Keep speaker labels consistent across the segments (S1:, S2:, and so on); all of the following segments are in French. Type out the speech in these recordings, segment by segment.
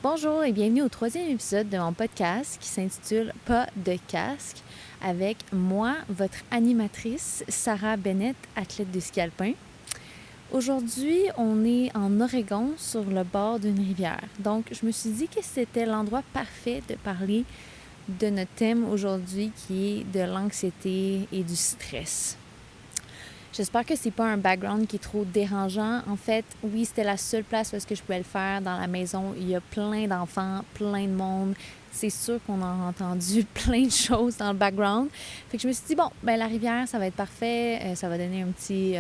S1: Bonjour et bienvenue au 3e épisode de mon podcast qui s'intitule Pas de casque avec moi, votre animatrice, Sarah Bennett, athlète de ski alpin. Aujourd'hui, on est en Oregon sur le bord d'une rivière. Donc, je me suis dit que c'était l'endroit parfait de parler de notre thème aujourd'hui qui est de l'anxiété et du stress. J'espère que c'est pas un background qui est trop dérangeant. En fait, oui, c'était la seule place où est-ce que je pouvais le faire dans la maison. Il y a plein d'enfants, plein de monde. C'est sûr qu'on a entendu plein de choses dans le background. Fait que je me suis dit, bon, ben la rivière, ça va être parfait. Ça va donner un petit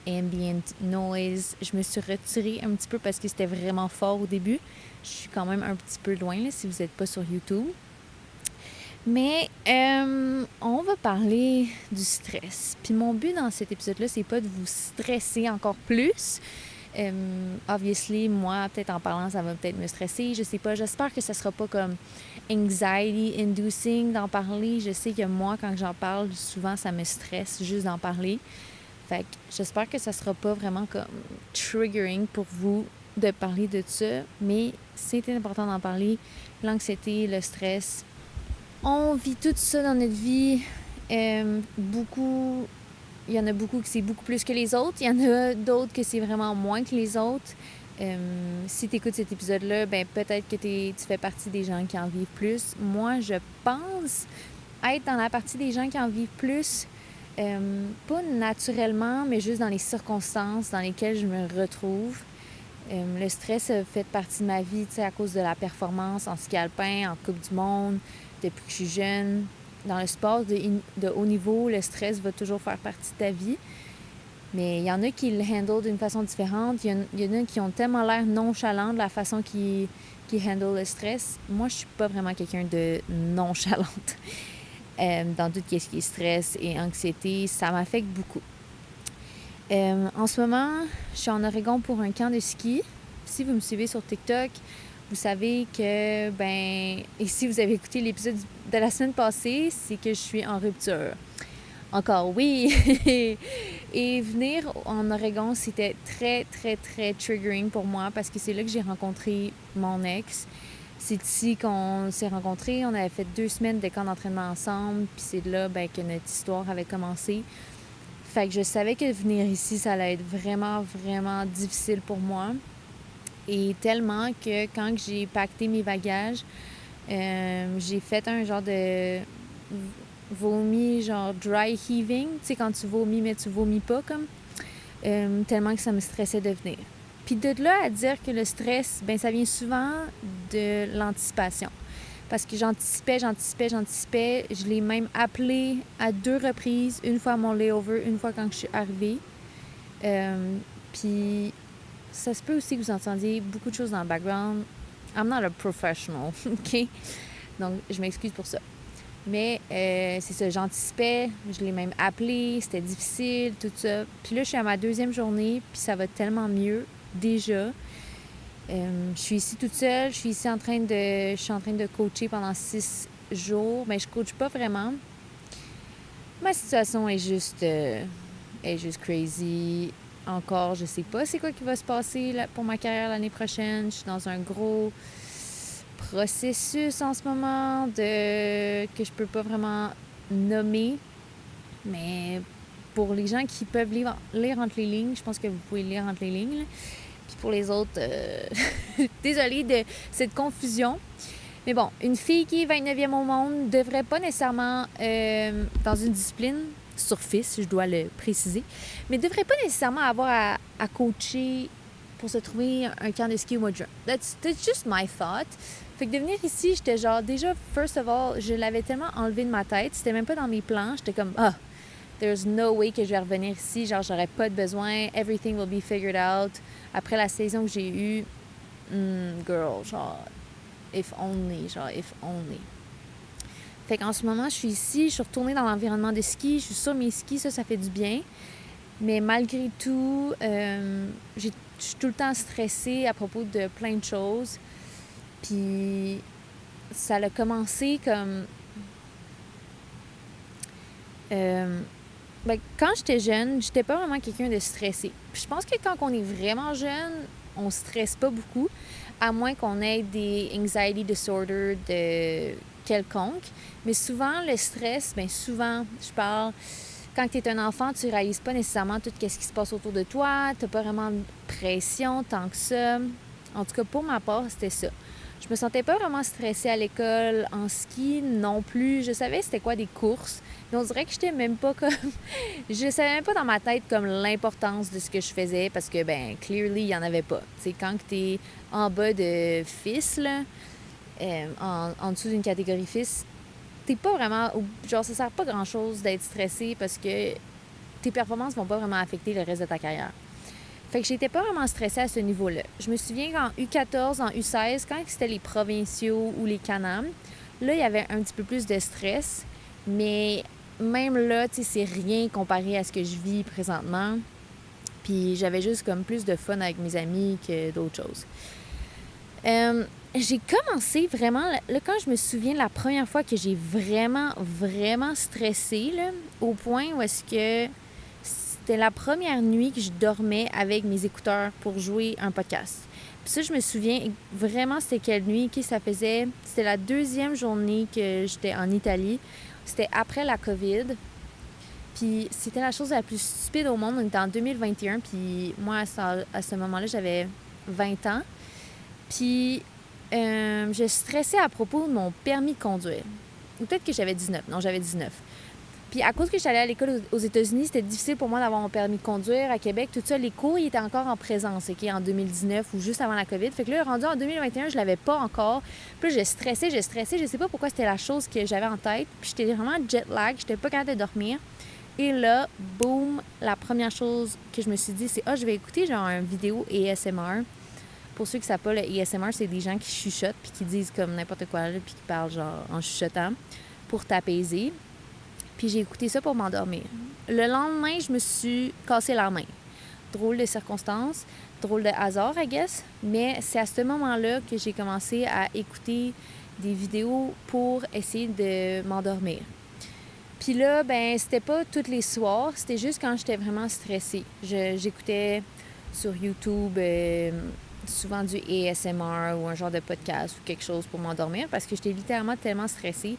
S1: ambient noise. Je me suis retirée un petit peu parce que c'était vraiment fort au début. Je suis quand même un petit peu loin là, si vous n'êtes pas sur YouTube. Mais on va parler du stress. Puis mon but dans cet épisode-là, c'est pas de vous stresser encore plus. Obviously, moi, peut-être en parlant, ça va peut-être me stresser. Je sais pas. J'espère que ça sera pas comme anxiety-inducing d'en parler. Je sais que moi, quand j'en parle, souvent, ça me stresse juste d'en parler. Fait que j'espère que ça sera pas vraiment comme triggering pour vous de parler de ça. Mais c'est important d'en parler. L'anxiété, le stress. On vit tout ça dans notre vie. Il y en a beaucoup que c'est beaucoup plus que les autres. Il y en a d'autres que c'est vraiment moins que les autres. Si tu écoutes cet épisode-là, ben peut-être que tu fais partie des gens qui en vivent plus. Moi, je pense être dans la partie des gens qui en vivent plus, pas naturellement, mais juste dans les circonstances dans lesquelles je me retrouve. Le stress fait partie de ma vie, à cause de la performance en ski alpin, en Coupe du monde. Depuis que je suis jeune, dans le sport de haut niveau, le stress va toujours faire partie de ta vie. Mais il y en a qui le handlent d'une façon différente. Il y en a qui ont tellement l'air nonchalant de la façon qu'ils handlent le stress. Moi, je suis pas vraiment quelqu'un de nonchalante. Dans tout ce qui est stress et anxiété, ça m'affecte beaucoup. En ce moment, je suis en Oregon pour un camp de ski. Si vous me suivez sur TikTok, vous savez que, et si vous avez écouté l'épisode de la semaine passée, c'est que je suis en rupture. Encore oui! Et venir en Oregon, c'était très, très, très triggering pour moi parce que c'est là que j'ai rencontré mon ex. C'est ici qu'on s'est rencontrés. On avait fait 2 semaines de camp d'entraînement ensemble. Puis c'est là que notre histoire avait commencé. Fait que je savais que venir ici, ça allait être vraiment, vraiment difficile pour moi. Et tellement que quand j'ai pacté mes bagages, j'ai fait un genre de vomi, genre dry heaving. Tu sais, quand tu vomis, mais tu vomis pas, comme. Tellement que ça me stressait de venir. Puis de là à dire que le stress, ça vient souvent de l'anticipation. Parce que j'anticipais. Je l'ai même appelé à 2 reprises. Une fois à mon layover, une fois quand je suis arrivée. Puis ça se peut aussi que vous entendiez beaucoup de choses dans le background. I'm not a professional, OK? Donc, je m'excuse pour ça. Mais c'est ça, j'anticipais, je l'ai même appelé, c'était difficile, tout ça. Puis là, je suis à ma 2e journée, puis ça va tellement mieux, déjà. Je suis ici toute seule, je suis en train de coacher pendant 6 jours, mais je coach pas vraiment. Ma situation est juste crazy. Encore, je sais pas c'est quoi qui va se passer là, pour ma carrière l'année prochaine. Je suis dans un gros processus en ce moment que je peux pas vraiment nommer. Mais pour les gens qui peuvent lire entre les lignes, je pense que vous pouvez lire entre les lignes. Là. Puis pour les autres, désolée de cette confusion. Mais bon, une fille qui est 29e au monde devrait pas nécessairement, dans une discipline, surface, je dois le préciser, mais ne devrait pas nécessairement avoir à coacher pour se trouver un camp de ski au mois de juin. That's just my thought. Fait que de venir ici, j'étais genre, déjà, first of all, je l'avais tellement enlevé de ma tête, c'était même pas dans mes plans, j'étais comme, there's no way que je vais revenir ici, genre, j'aurais pas de besoin, everything will be figured out. Après la saison que j'ai eue, girl, genre, if only. Fait qu'en ce moment, je suis ici, je suis retournée dans l'environnement de ski, je suis sur mes skis, ça fait du bien. Mais malgré tout, je suis tout le temps stressée à propos de plein de choses. Puis ça a commencé comme... quand j'étais jeune, j'étais pas vraiment quelqu'un de stressé. Puis je pense que quand on est vraiment jeune, on stresse pas beaucoup. à moins qu'on ait des anxiety disorder de quelconque. Mais souvent, le stress, bien souvent, je parle, quand tu es un enfant, tu réalises pas nécessairement tout ce qui se passe autour de toi, tu n'as pas vraiment de pression tant que ça. En tout cas, pour ma part, c'était ça. Je me sentais pas vraiment stressée à l'école, en ski non plus. Je savais c'était quoi des courses, mais on dirait que j'étais même pas comme... je savais même pas dans ma tête comme l'importance de ce que je faisais parce que, ben clearly, il y en avait pas. Tu sais, quand t'es en bas de fils, là, en dessous d'une catégorie fils, t'es pas vraiment... Genre, ça sert pas grand-chose d'être stressé parce que tes performances vont pas vraiment affecter le reste de ta carrière. Fait que j'étais pas vraiment stressée à ce niveau-là. Je me souviens qu'en U14, en U16, quand c'était les provinciaux ou les Can-Am, là, il y avait un petit peu plus de stress. Mais même là, tu sais, c'est rien comparé à ce que je vis présentement. Puis j'avais juste comme plus de fun avec mes amis que d'autres choses. J'ai commencé vraiment... Là, quand je me souviens de la première fois que j'ai vraiment, vraiment stressé, là, au point où est-ce que... C'était la première nuit que je dormais avec mes écouteurs pour jouer un podcast. Puis ça, je me souviens vraiment c'était quelle nuit. C'était la deuxième journée que j'étais en Italie. C'était après la COVID. Puis c'était la chose la plus stupide au monde. On était en 2021. Puis moi, à ce moment-là, j'avais 20 ans. Puis je stressais à propos de mon permis de conduire. Ou peut-être que j'avais 19. Non, j'avais 19. Puis à cause que j'allais à l'école aux États-Unis, c'était difficile pour moi d'avoir mon permis de conduire à Québec. Tout ça, les cours, ils étaient encore en présence, OK, en 2019 ou juste avant la COVID. Fait que là, rendu en 2021, je l'avais pas encore. Puis là, je stressais. Je sais pas pourquoi c'était la chose que j'avais en tête. Puis j'étais vraiment jet lag, j'étais pas capable de dormir. Et là, boum, la première chose que je me suis dit, c'est « Ah, je vais écouter genre une vidéo ASMR ». Pour ceux qui savent pas, le ASMR, c'est des gens qui chuchotent puis qui disent comme n'importe quoi, là, puis qui parlent genre en chuchotant pour t'apaiser. Puis j'ai écouté ça pour m'endormir. Le lendemain, je me suis cassé la main. Drôle de circonstance, drôle de hasard, I guess. Mais c'est à ce moment-là que j'ai commencé à écouter des vidéos pour essayer de m'endormir. Puis là, ben c'était pas tous les soirs, c'était juste quand j'étais vraiment stressée. J'écoutais sur YouTube souvent du ASMR ou un genre de podcast ou quelque chose pour m'endormir parce que j'étais littéralement tellement stressée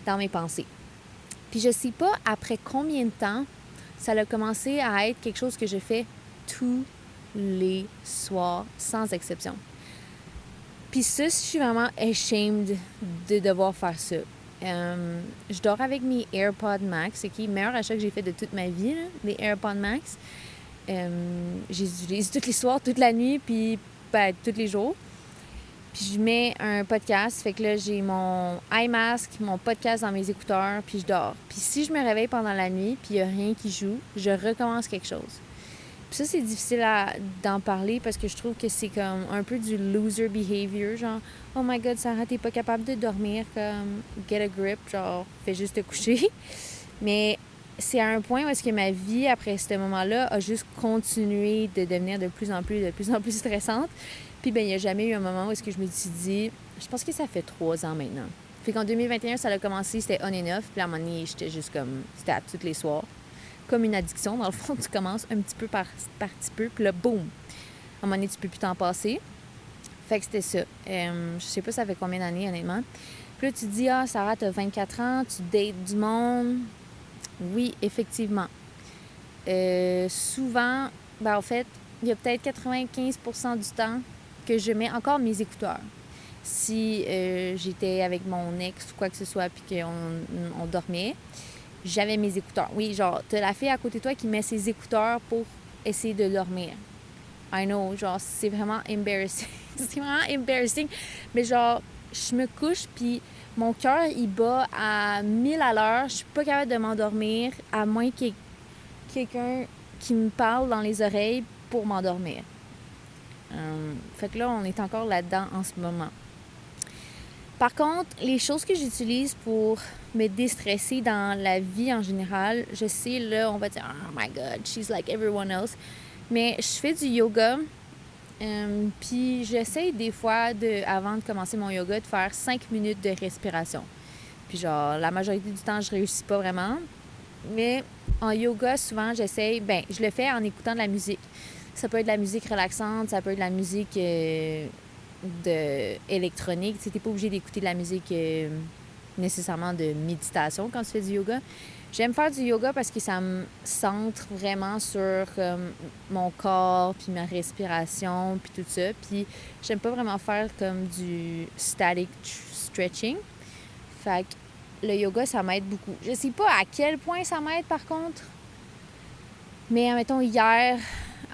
S1: dans mes pensées. Puis je sais pas après combien de temps ça a commencé à être quelque chose que je fais tous les soirs, sans exception. Puis ça, je suis vraiment ashamed de devoir faire ça. Je dors avec mes AirPods Max, c'est le meilleur achat que j'ai fait de toute ma vie, là, les AirPods Max. J'utilise tous les soirs, toute la nuit, puis tous les jours. Puis je mets un podcast, fait que là, j'ai mon eye mask, mon podcast dans mes écouteurs, puis je dors. Puis si je me réveille pendant la nuit, puis il n'y a rien qui joue, je recommence quelque chose. Puis ça, c'est difficile d'en parler parce que je trouve que c'est comme un peu du loser behavior, genre « Oh my God, Sarah, t'es pas capable de dormir, comme get a grip, genre fais juste te coucher. » Mais c'est à un point où est-ce que ma vie, après ce moment-là, a juste continué de devenir de plus en plus stressante. Puis, ben il n'y a jamais eu un moment où est-ce que je me suis dit... Je pense que ça fait 3 ans maintenant. Fait qu'en 2021, ça a commencé, c'était on and off. Puis à un moment donné, j'étais juste comme... C'était à tous les soirs. Comme une addiction. Dans le fond, tu commences un petit peu par petit peu. Puis là, boum! À un moment donné, tu peux plus t'en passer. Fait que c'était ça. Je sais pas ça fait combien d'années, honnêtement. Puis là, tu te dis, ah, Sarah, t'as 24 ans, tu dates du monde. Oui, effectivement. Souvent, ben en fait, il y a peut-être 95% du temps que je mets encore mes écouteurs. Si j'étais avec mon ex ou quoi que ce soit puis qu'on dormait, j'avais mes écouteurs. Oui, genre, t'as la fille à côté de toi qui met ses écouteurs pour essayer de dormir. I know, genre, c'est vraiment embarrassing. C'est vraiment embarrassing. Mais genre, je me couche puis mon cœur, il bat à 1000 à l'heure. Je suis pas capable de m'endormir à moins qu'il y ait quelqu'un qui me parle dans les oreilles pour m'endormir. Fait que là, on est encore là-dedans en ce moment. Par contre, les choses que j'utilise pour me déstresser dans la vie en général, je sais, là, on va dire « Oh my God, she's like everyone else ». Mais je fais du yoga. Puis j'essaie des fois, avant de commencer mon yoga, de faire 5 minutes de respiration. Puis genre, la majorité du temps, je réussis pas vraiment. Mais en yoga, souvent, je le fais en écoutant de la musique. Ça peut être de la musique relaxante, ça peut être de la musique électronique. Tu sais, t'es pas obligé d'écouter de la musique nécessairement de méditation quand tu fais du yoga. J'aime faire du yoga parce que ça me centre vraiment sur mon corps, puis ma respiration, puis tout ça. Puis j'aime pas vraiment faire comme du static stretching. Fait que le yoga, ça m'aide beaucoup. Je sais pas à quel point ça m'aide par contre. Mais admettons, hier,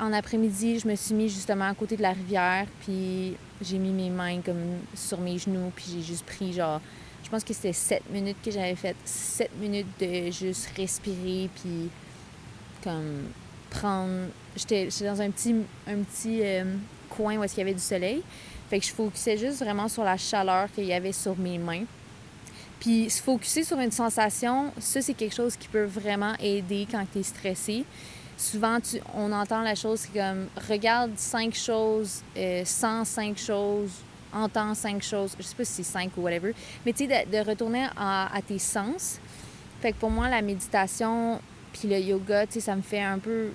S1: en après-midi, je me suis mis justement à côté de la rivière, puis j'ai mis mes mains comme sur mes genoux, puis j'ai juste pris genre, je pense que c'était 7 minutes que j'avais fait, 7 minutes de juste respirer, puis comme prendre... J'étais dans un petit coin où est-ce qu'il y avait du soleil, fait que je focusais juste vraiment sur la chaleur qu'il y avait sur mes mains. Puis se focusser sur une sensation, ça, c'est quelque chose qui peut vraiment aider quand tu es stressé. Souvent, on entend la chose comme « regarde 5 choses, sens 5 choses, entends 5 choses ». Je sais pas si c'est 5 ou whatever. Mais tu sais, de retourner à tes sens. Fait que pour moi, la méditation puis le yoga, tu sais, ça me fait un peu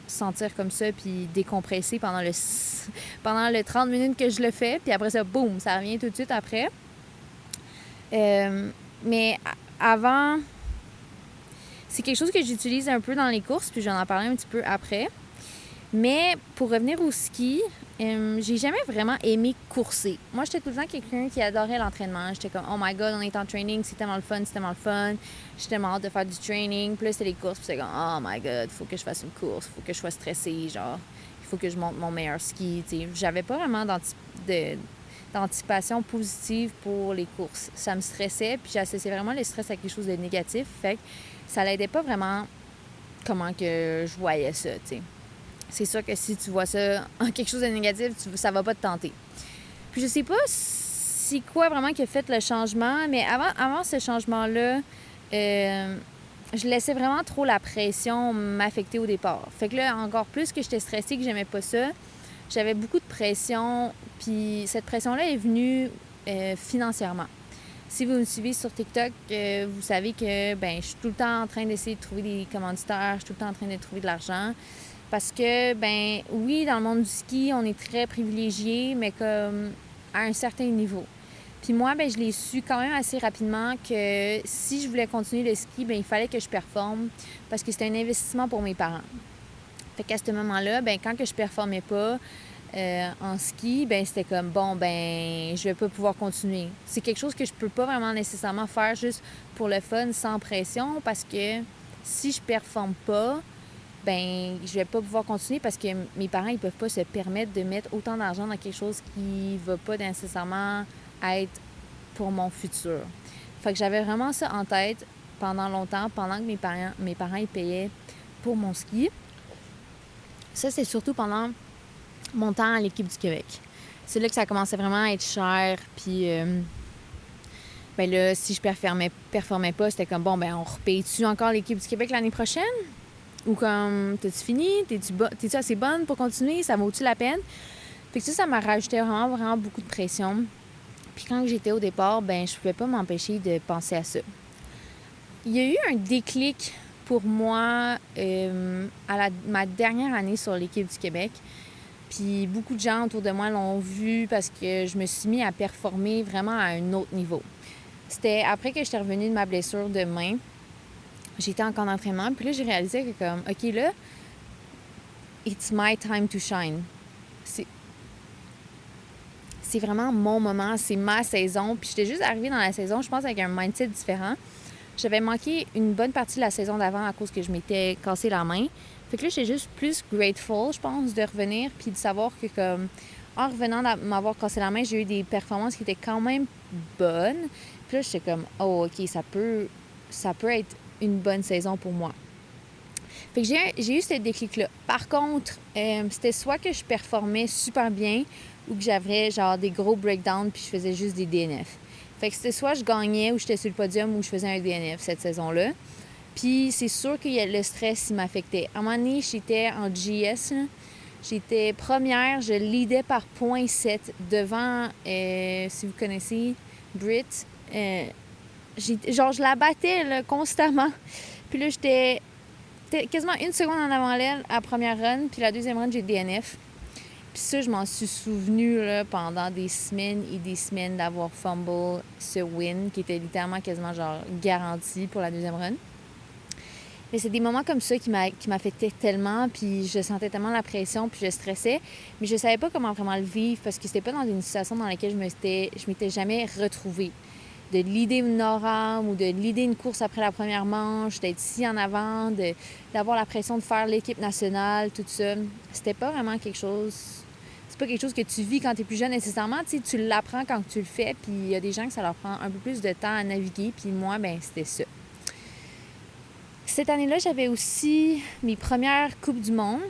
S1: sentir comme ça puis décompresser pendant le 30 minutes que je le fais. Puis après ça, boum, ça revient tout de suite après. Mais avant, c'est quelque chose que j'utilise un peu dans les courses, puis j'en parlerai un petit peu après. Mais pour revenir au ski, j'ai jamais vraiment aimé courser. Moi, j'étais tout le temps quelqu'un qui adorait l'entraînement. J'étais comme, oh my god, on est en training, c'est tellement le fun, c'est tellement le fun. J'étais tellement hâte de faire du training. Puis là, c'était les courses, puis c'était comme, oh my god, faut que je fasse une course, faut que je sois stressée, genre, il faut que je monte mon meilleur ski, tu sais. J'avais pas vraiment d'anticipation positive pour les courses. Ça me stressait, puis j'associais vraiment le stress à quelque chose de négatif. Fait que ça l'aidait pas vraiment comment que je voyais ça, tu sais. C'est sûr que si tu vois ça en quelque chose de négatif, ça va pas te tenter. Puis je sais pas c'est quoi vraiment qui a fait le changement, mais avant ce changement-là, je laissais vraiment trop la pression m'affecter au départ. Fait que là, encore plus que j'étais stressée, que j'aimais pas ça, j'avais beaucoup de pression, puis cette pression-là est venue financièrement. Si vous me suivez sur TikTok, vous savez que je suis tout le temps en train d'essayer de trouver des commanditaires, je suis tout le temps en train de trouver de l'argent. Parce que, oui, dans le monde du ski, on est très privilégié, mais comme à un certain niveau. Puis moi, je l'ai su quand même assez rapidement que si je voulais continuer le ski, il fallait que je performe parce que c'était un investissement pour mes parents. Fait qu'à ce moment-là, quand que je performais pas en ski, c'était comme, je vais pas pouvoir continuer. C'est quelque chose que je peux pas vraiment nécessairement faire juste pour le fun, sans pression, parce que si je performe pas, je vais pas pouvoir continuer parce que mes parents, ils peuvent pas se permettre de mettre autant d'argent dans quelque chose qui va pas nécessairement être pour mon futur. Fait que j'avais vraiment ça en tête pendant longtemps, pendant que mes parents ils payaient pour mon ski. Ça, c'est surtout pendant mon temps à l'équipe du Québec. C'est là que ça commençait vraiment à être cher, puis là, si je performais pas, c'était comme, on repaye-tu encore l'équipe du Québec l'année prochaine? Ou comme, t'as-tu fini? T'es-tu assez bonne pour continuer? Ça vaut-tu la peine? Fait que ça m'a rajouté vraiment, vraiment beaucoup de pression. Puis quand j'étais au départ, je pouvais pas m'empêcher de penser à ça. Il y a eu un déclic pour moi ma dernière année sur l'équipe du Québec. Puis beaucoup de gens autour de moi l'ont vu parce que je me suis mis à performer vraiment à un autre niveau. C'était après que j'étais revenue de ma blessure de main. J'étais en camp d'entraînement, puis là, j'ai réalisé que comme, OK, là, it's my time to shine. C'est vraiment mon moment, c'est ma saison. Puis j'étais juste arrivée dans la saison, je pense, avec un mindset différent. J'avais manqué une bonne partie de la saison d'avant à cause que je m'étais cassé la main. Fait que là, j'étais juste plus grateful, je pense, de revenir, puis de savoir que, comme, en revenant de m'avoir cassé la main, j'ai eu des performances qui étaient quand même bonnes. Puis là, j'étais comme, oh, OK, ça peut être une bonne saison pour moi. Fait que j'ai eu ce déclic-là. Par contre, c'était soit que je performais super bien ou que j'avais genre des gros breakdowns puis je faisais juste des DNF. Fait que c'était soit je gagnais ou j'étais sur le podium ou je faisais un DNF cette saison-là. Puis c'est sûr que le stress, il m'affectait. À un moment donné, j'étais en GS, là. J'étais première, je leadais par 0.7 devant, si vous connaissez, Brit. Je la battais là, constamment. Puis là, j'étais quasiment une seconde en avant d'elle à la première run. Puis la deuxième run, j'ai DNF. Puis ça, je m'en suis souvenu là, pendant des semaines et des semaines d'avoir fumble ce win qui était littéralement quasiment genre garanti pour la deuxième run. Mais c'est des moments comme ça qui m'affectaient tellement, puis je sentais tellement la pression, puis je stressais, mais je savais pas comment vraiment le vivre parce que c'était pas dans une situation dans laquelle je m'étais jamais retrouvée. De l'idée une Noram ou de l'idée une course après la première manche, d'être ici en avant, d'avoir la pression de faire l'équipe nationale, tout ça. C'était pas vraiment quelque chose... C'est pas quelque chose que tu vis quand tu es plus jeune nécessairement. Tu l'apprends quand tu le fais, puis il y a des gens que ça leur prend un peu plus de temps à naviguer, puis moi, ben c'était ça. Cette année-là, j'avais aussi mes premières Coupes du Monde.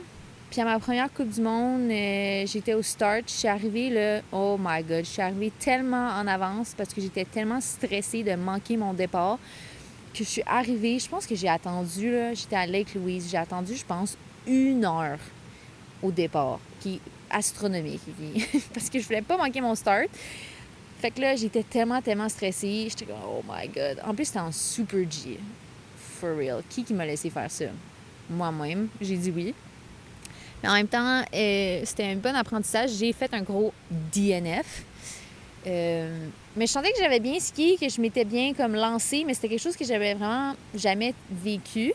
S1: Puis à ma première Coupe du Monde, j'étais au start. Je suis arrivée, là, oh my God, je suis arrivée tellement en avance parce que j'étais tellement stressée de manquer mon départ que je suis arrivée, je pense que j'ai attendu, là, j'étais à Lake Louise, j'ai attendu, je pense, 1 heure au départ, qui est astronomique, parce que je voulais pas manquer mon start. Fait que là, j'étais tellement stressée. J'étais comme, oh my God. En plus, c'était en Super G. For real. Qui m'a laissé faire ça? Moi-même. J'ai dit oui. Mais en même temps, c'était un bon apprentissage. J'ai fait un gros DNF. Mais je sentais que j'avais bien skié, que je m'étais bien comme lancée, mais c'était quelque chose que j'avais vraiment jamais vécu.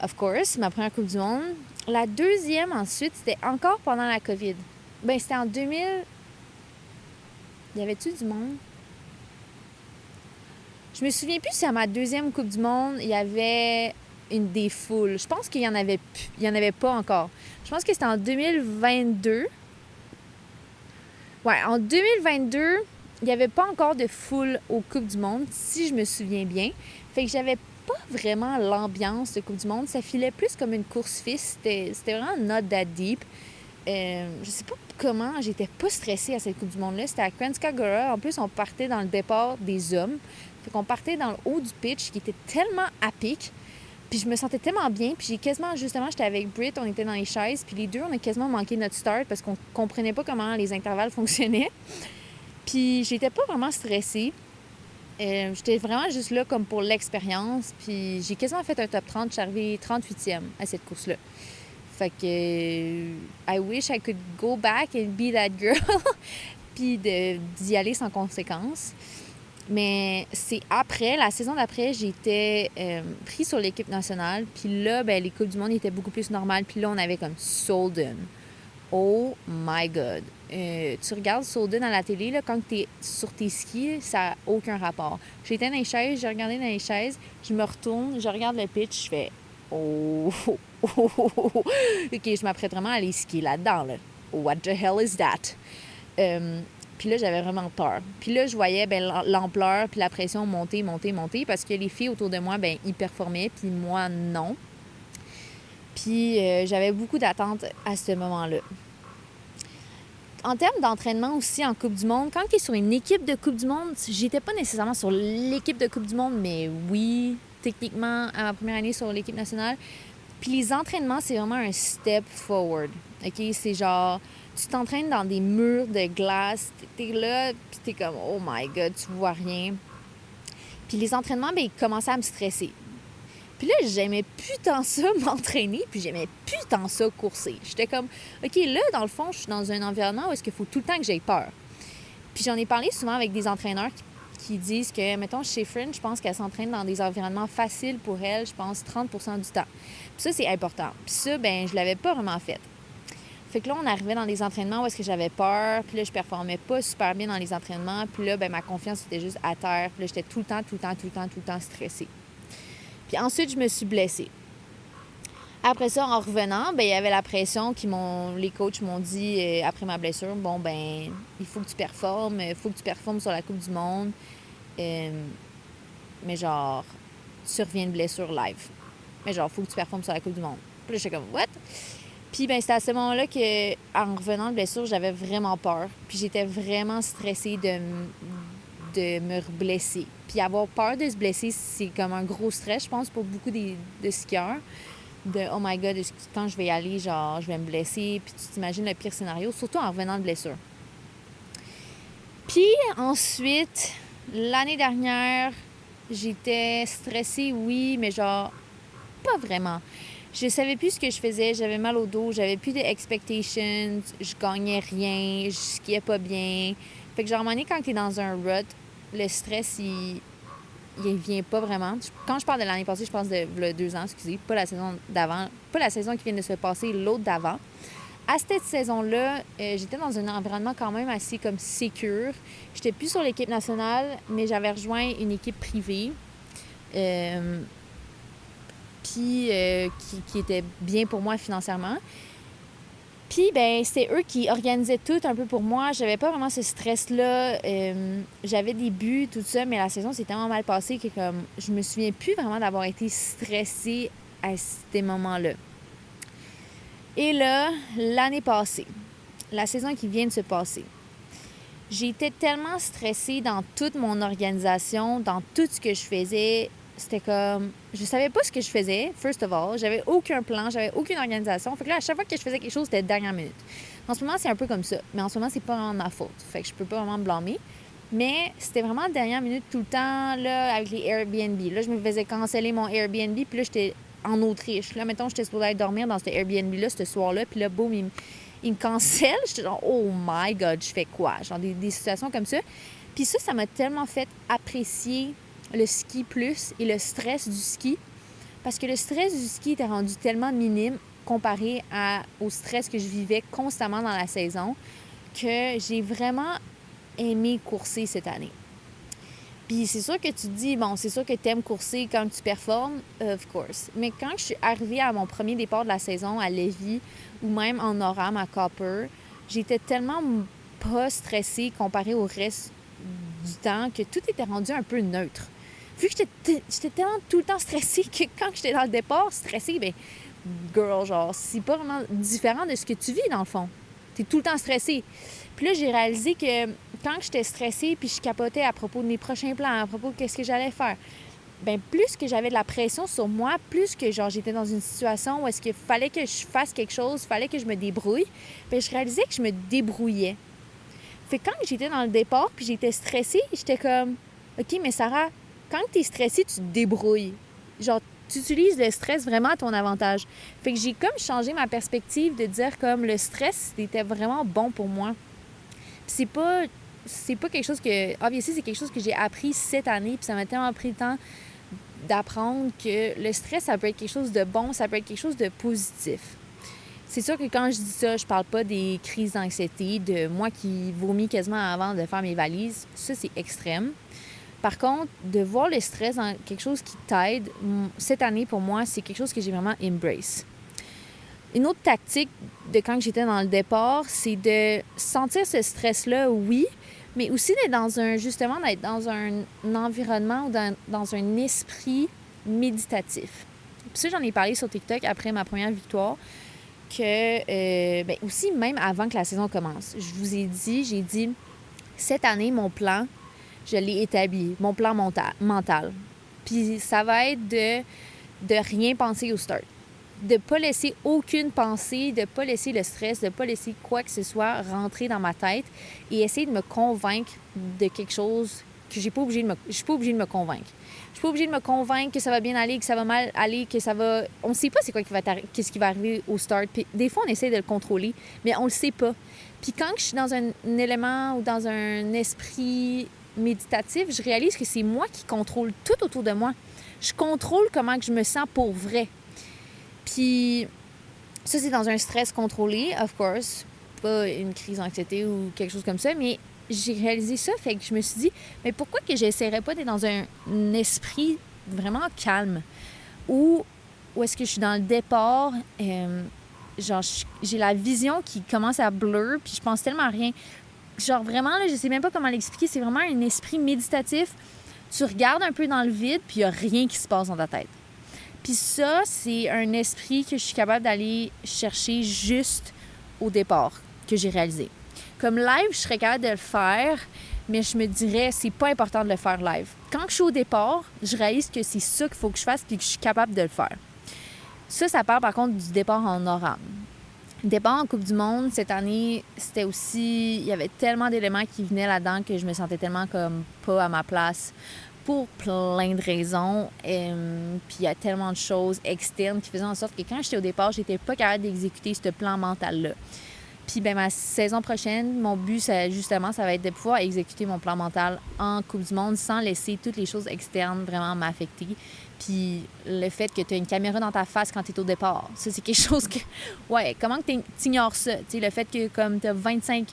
S1: Of course, ma première Coupe du Monde. La deuxième, ensuite, c'était encore pendant la COVID. Ben, c'était en 2000... Y avait-tu du monde? Je me souviens plus si à ma deuxième Coupe du Monde, il y avait des foules. Je pense qu'il y en avait pas encore. Je pense que c'était en 2022. Ouais, en 2022, il n'y avait pas encore de foule aux Coupes du Monde, si je me souviens bien. Fait que j'avais pas vraiment l'ambiance de Coupe du Monde. Ça filait plus comme une course fils. C'était vraiment not that deep. Je sais pas comment, j'étais pas stressée à cette Coupe du Monde-là. C'était à Kranjska. En plus, on partait dans le départ des hommes. Fait qu'on partait dans le haut du pitch qui était tellement à pic. Puis je me sentais tellement bien. Puis justement, j'étais avec Britt, on était dans les chaises. Puis les deux, on a quasiment manqué notre start parce qu'on comprenait pas comment les intervalles fonctionnaient. Puis j'étais pas vraiment stressée. J'étais vraiment juste là comme pour l'expérience. Puis j'ai quasiment fait un top 30. Je suis arrivée 38e à cette course-là. Fait que I wish I could go back and be that girl. Puis d'y aller sans conséquence. Mais c'est après, la saison d'après, j'étais pris sur l'équipe nationale. Puis là, ben, les Coupes du Monde étaient beaucoup plus normales. Puis là, on avait comme Solden. Oh my God. Tu regardes Solden à la télé, là, quand tu es sur tes skis, ça n'a aucun rapport. J'étais dans les chaises, j'ai regardé dans les chaises, je me retourne, je regarde le pitch, je fais oh. OK, je m'apprête vraiment à aller skier là-dedans. Là. What the hell is that? Puis là, j'avais vraiment peur. Puis là, je voyais l'ampleur puis la pression monter parce que les filles autour de moi, ben ils performaient, puis moi, non. Puis j'avais beaucoup d'attentes à ce moment-là. En termes d'entraînement aussi en Coupe du Monde, quand tu es sur une équipe de Coupe du Monde, j'étais pas nécessairement sur l'équipe de Coupe du Monde, mais oui, techniquement, à ma première année sur l'équipe nationale. Puis les entraînements, c'est vraiment un step forward. OK? C'est genre, tu t'entraînes dans des murs de glace, t'es là, puis t'es comme, oh my God, tu vois rien. Puis les entraînements, ben ils commençaient à me stresser. Puis là, j'aimais plus tant ça m'entraîner, puis j'aimais plus tant ça courser. J'étais comme, OK, là, dans le fond, je suis dans un environnement où est-ce qu'il faut tout le temps que j'aie peur. Puis j'en ai parlé souvent avec des entraîneurs qui disent que, mettons, chez Frin, je pense qu'elle s'entraîne dans des environnements faciles pour elle, je pense, 30% du temps. Puis ça, c'est important. Puis ça, ben je l'avais pas vraiment fait. Fait que là, on arrivait dans des entraînements où est-ce que j'avais peur, puis là, je performais pas super bien dans les entraînements, puis là, ben ma confiance était juste à terre, puis là, j'étais tout le temps stressée. Puis ensuite, je me suis blessée. Après ça, en revenant, ben il y avait la pression les coachs m'ont dit après ma blessure, bon, ben il faut que tu performes, sur la Coupe du Monde. Mais genre, tu reviens de blessure live. Mais genre, faut que tu performes sur la Coupe du Monde. Puis là, j'étais comme, what? Puis ben c'était à ce moment-là que, en revenant de blessure, j'avais vraiment peur. Puis j'étais vraiment stressée de me blesser. Puis avoir peur de se blesser, c'est comme un gros stress, je pense, pour beaucoup de skieurs. De « Oh my God, quand je vais y aller, genre, je vais me blesser. » Puis tu t'imagines le pire scénario, surtout en revenant de blessure. Puis ensuite, l'année dernière, j'étais stressée, oui, mais genre, pas vraiment. Je savais plus ce que je faisais, j'avais mal au dos, j'avais plus d'expectations, je gagnais rien, je skiais pas bien. Fait que genre, à un moment donné, quand t'es dans un rut, le stress, il vient pas vraiment. Quand je parle de l'année passée, je pense de 2 ans, excusez, pas la saison d'avant, pas la saison qui vient de se passer, l'autre d'avant. À cette saison-là, j'étais dans un environnement quand même assez comme sécure. J'étais plus sur l'équipe nationale, mais j'avais rejoint une équipe privée. Qui était bien pour moi financièrement. Puis, ben c'était eux qui organisaient tout un peu pour moi. J'avais pas vraiment ce stress-là. J'avais des buts, tout ça, mais la saison s'est tellement mal passée que comme je me souviens plus vraiment d'avoir été stressée à ces moments-là. Et là, l'année passée, la saison qui vient de se passer, j'ai été tellement stressée dans toute mon organisation, dans tout ce que je faisais. C'était comme... Je savais pas ce que je faisais, first of all. J'avais aucun plan, j'avais aucune organisation. Fait que là, à chaque fois que je faisais quelque chose, c'était dernière minute. En ce moment, c'est un peu comme ça. Mais en ce moment, c'est pas vraiment ma faute. Fait que je peux pas vraiment me blâmer. Mais c'était vraiment dernière minute tout le temps, là, avec les Airbnb. Là, je me faisais canceller mon Airbnb, puis là, j'étais en Autriche. Là, mettons, j'étais supposée aller dormir dans cet Airbnb-là, ce soir-là, puis là, boum, il me cancelle. J'étais genre, oh my God, je fais quoi? Genre des situations comme ça. Puis ça m'a tellement fait apprécier le ski plus et le stress du ski. Parce que le stress du ski était rendu tellement minime comparé au stress que je vivais constamment dans la saison que j'ai vraiment aimé courser cette année. Puis c'est sûr que tu te dis, bon, c'est sûr que tu aimes courser quand tu performes, of course. Mais quand je suis arrivée à mon premier départ de la saison à Lévis ou même en Oram à Copper, j'étais tellement pas stressée comparé au reste du temps que tout était rendu un peu neutre. Vu que j'étais tellement tout le temps stressée que quand j'étais dans le départ, stressée, ben girl, genre, c'est pas vraiment différent de ce que tu vis dans le fond. T'es tout le temps stressée. Puis là, j'ai réalisé que quand j'étais stressée puis je capotais à propos de mes prochains plans, à propos de qu'est-ce que j'allais faire, ben plus que j'avais de la pression sur moi, plus que genre j'étais dans une situation où est-ce qu'il fallait que je fasse quelque chose, fallait que je me débrouille, ben je réalisais que je me débrouillais. Fait que quand j'étais dans le départ puis j'étais stressée, j'étais comme OK, mais Sarah, quand t'es stressée, tu te débrouilles. Genre, tu utilises le stress vraiment à ton avantage. Fait que j'ai comme changé ma perspective de dire comme le stress, c'était vraiment bon pour moi. Puis c'est pas quelque chose que... Obviously, c'est quelque chose que j'ai appris cette année, puis ça m'a tellement pris le temps d'apprendre que le stress, ça peut être quelque chose de bon, ça peut être quelque chose de positif. C'est sûr que quand je dis ça, je parle pas des crises d'anxiété, de moi qui vomis quasiment avant de faire mes valises. Ça, c'est extrême. Par contre, de voir le stress dans quelque chose qui t'aide, cette année, pour moi, c'est quelque chose que j'ai vraiment embrace. Une autre tactique de quand j'étais dans le départ, c'est de sentir ce stress-là, oui, mais aussi d'être dans un environnement ou dans un esprit méditatif. Puis ça, j'en ai parlé sur TikTok après ma première victoire, que aussi, même avant que la saison commence, j'ai dit, cette année, mon plan, je l'ai établi, mon plan mental. Puis ça va être de rien penser au start. De ne pas laisser aucune pensée, de ne pas laisser le stress, de ne pas laisser quoi que ce soit rentrer dans ma tête et essayer de me convaincre de quelque chose que je suis pas obligée de me convaincre. Je suis pas obligée de me convaincre que ça va bien aller, que ça va mal aller, que ça va... On ne sait pas qu'est-ce qui va arriver au start. Puis des fois, on essaie de le contrôler, mais on le sait pas. Puis quand je suis dans un élément ou dans un esprit méditatif, je réalise que c'est moi qui contrôle tout autour de moi. Je contrôle comment que je me sens pour vrai. Puis ça, c'est dans un stress contrôlé, of course, pas une crise d'anxiété ou quelque chose comme ça, mais j'ai réalisé ça, fait que je me suis dit, mais pourquoi que j'essaierais pas d'être dans un esprit vraiment calme où est-ce que je suis dans le départ, genre j'ai la vision qui commence à blur, puis je pense tellement à rien. Genre vraiment, là, je sais même pas comment l'expliquer, c'est vraiment un esprit méditatif. Tu regardes un peu dans le vide, puis il y a rien qui se passe dans ta tête. Puis ça, c'est un esprit que je suis capable d'aller chercher juste au départ, que j'ai réalisé. Comme live, je serais capable de le faire, mais je me dirais, c'est pas important de le faire live. Quand je suis au départ, je réalise que c'est ça qu'il faut que je fasse puis que je suis capable de le faire. Ça part par contre du départ en Oram. Le départ en Coupe du Monde, cette année, c'était aussi... Il y avait tellement d'éléments qui venaient là-dedans que je me sentais tellement comme pas à ma place, pour plein de raisons. Puis il y a tellement de choses externes qui faisaient en sorte que quand j'étais au départ, j'étais pas capable d'exécuter ce plan mental-là. Puis ben ma saison prochaine, mon but, ça va être de pouvoir exécuter mon plan mental en Coupe du Monde sans laisser toutes les choses externes vraiment m'affecter. Puis le fait que tu as une caméra dans ta face quand tu es au départ, ça, c'est quelque chose que... Ouais, comment que t'ignores ça? Tu sais, le fait que comme tu as 25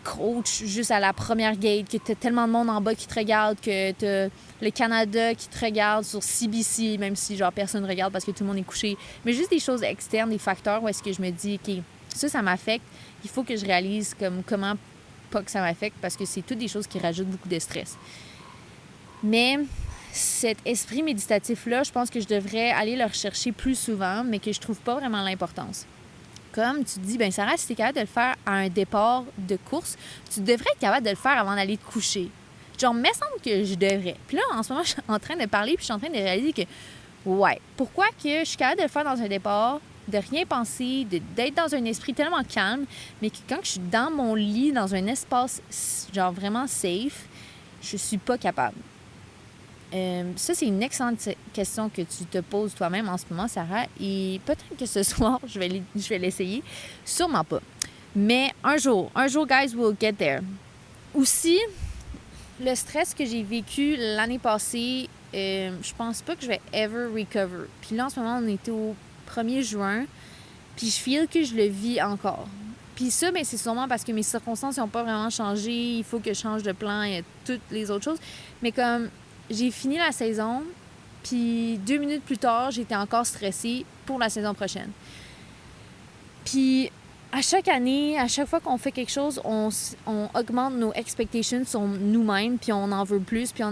S1: coachs juste à la première gate, que tu as tellement de monde en bas qui te regarde, que tu as le Canada qui te regarde sur CBC, même si genre personne ne regarde parce que tout le monde est couché. Mais juste des choses externes, des facteurs où est-ce que je me dis, OK, ça m'affecte. Il faut que je réalise comment pas que ça m'affecte parce que c'est toutes des choses qui rajoutent beaucoup de stress. Mais cet esprit méditatif-là, je pense que je devrais aller le rechercher plus souvent, mais que je trouve pas vraiment l'importance. Comme tu te dis, ben Sarah, si tu es capable de le faire à un départ de course, tu devrais être capable de le faire avant d'aller te coucher. Genre, me semble que je devrais. Puis là, en ce moment, je suis en train de parler, puis je suis en train de réaliser que, ouais, pourquoi que je suis capable de le faire dans un départ, de rien penser, d'être dans un esprit tellement calme, mais que quand je suis dans mon lit, dans un espace genre vraiment safe, je suis pas capable. Ça, c'est une excellente question que tu te poses toi-même en ce moment, Sarah, et peut-être que ce soir, je vais l'essayer. Sûrement pas. Mais un jour, guys, we'll get there. Aussi, le stress que j'ai vécu l'année passée, je pense pas que je vais ever recover. Puis là, en ce moment, on était au 1er juin, puis je feel que je le vis encore. Puis ça, ben, c'est sûrement parce que mes circonstances n'ont pas vraiment changé. Il faut que je change de plan et toutes les autres choses. Mais comme j'ai fini la saison, puis 2 minutes plus tard, j'étais encore stressée pour la saison prochaine. Puis à chaque année, à chaque fois qu'on fait quelque chose, on augmente nos expectations sur nous-mêmes, puis on en veut plus, puis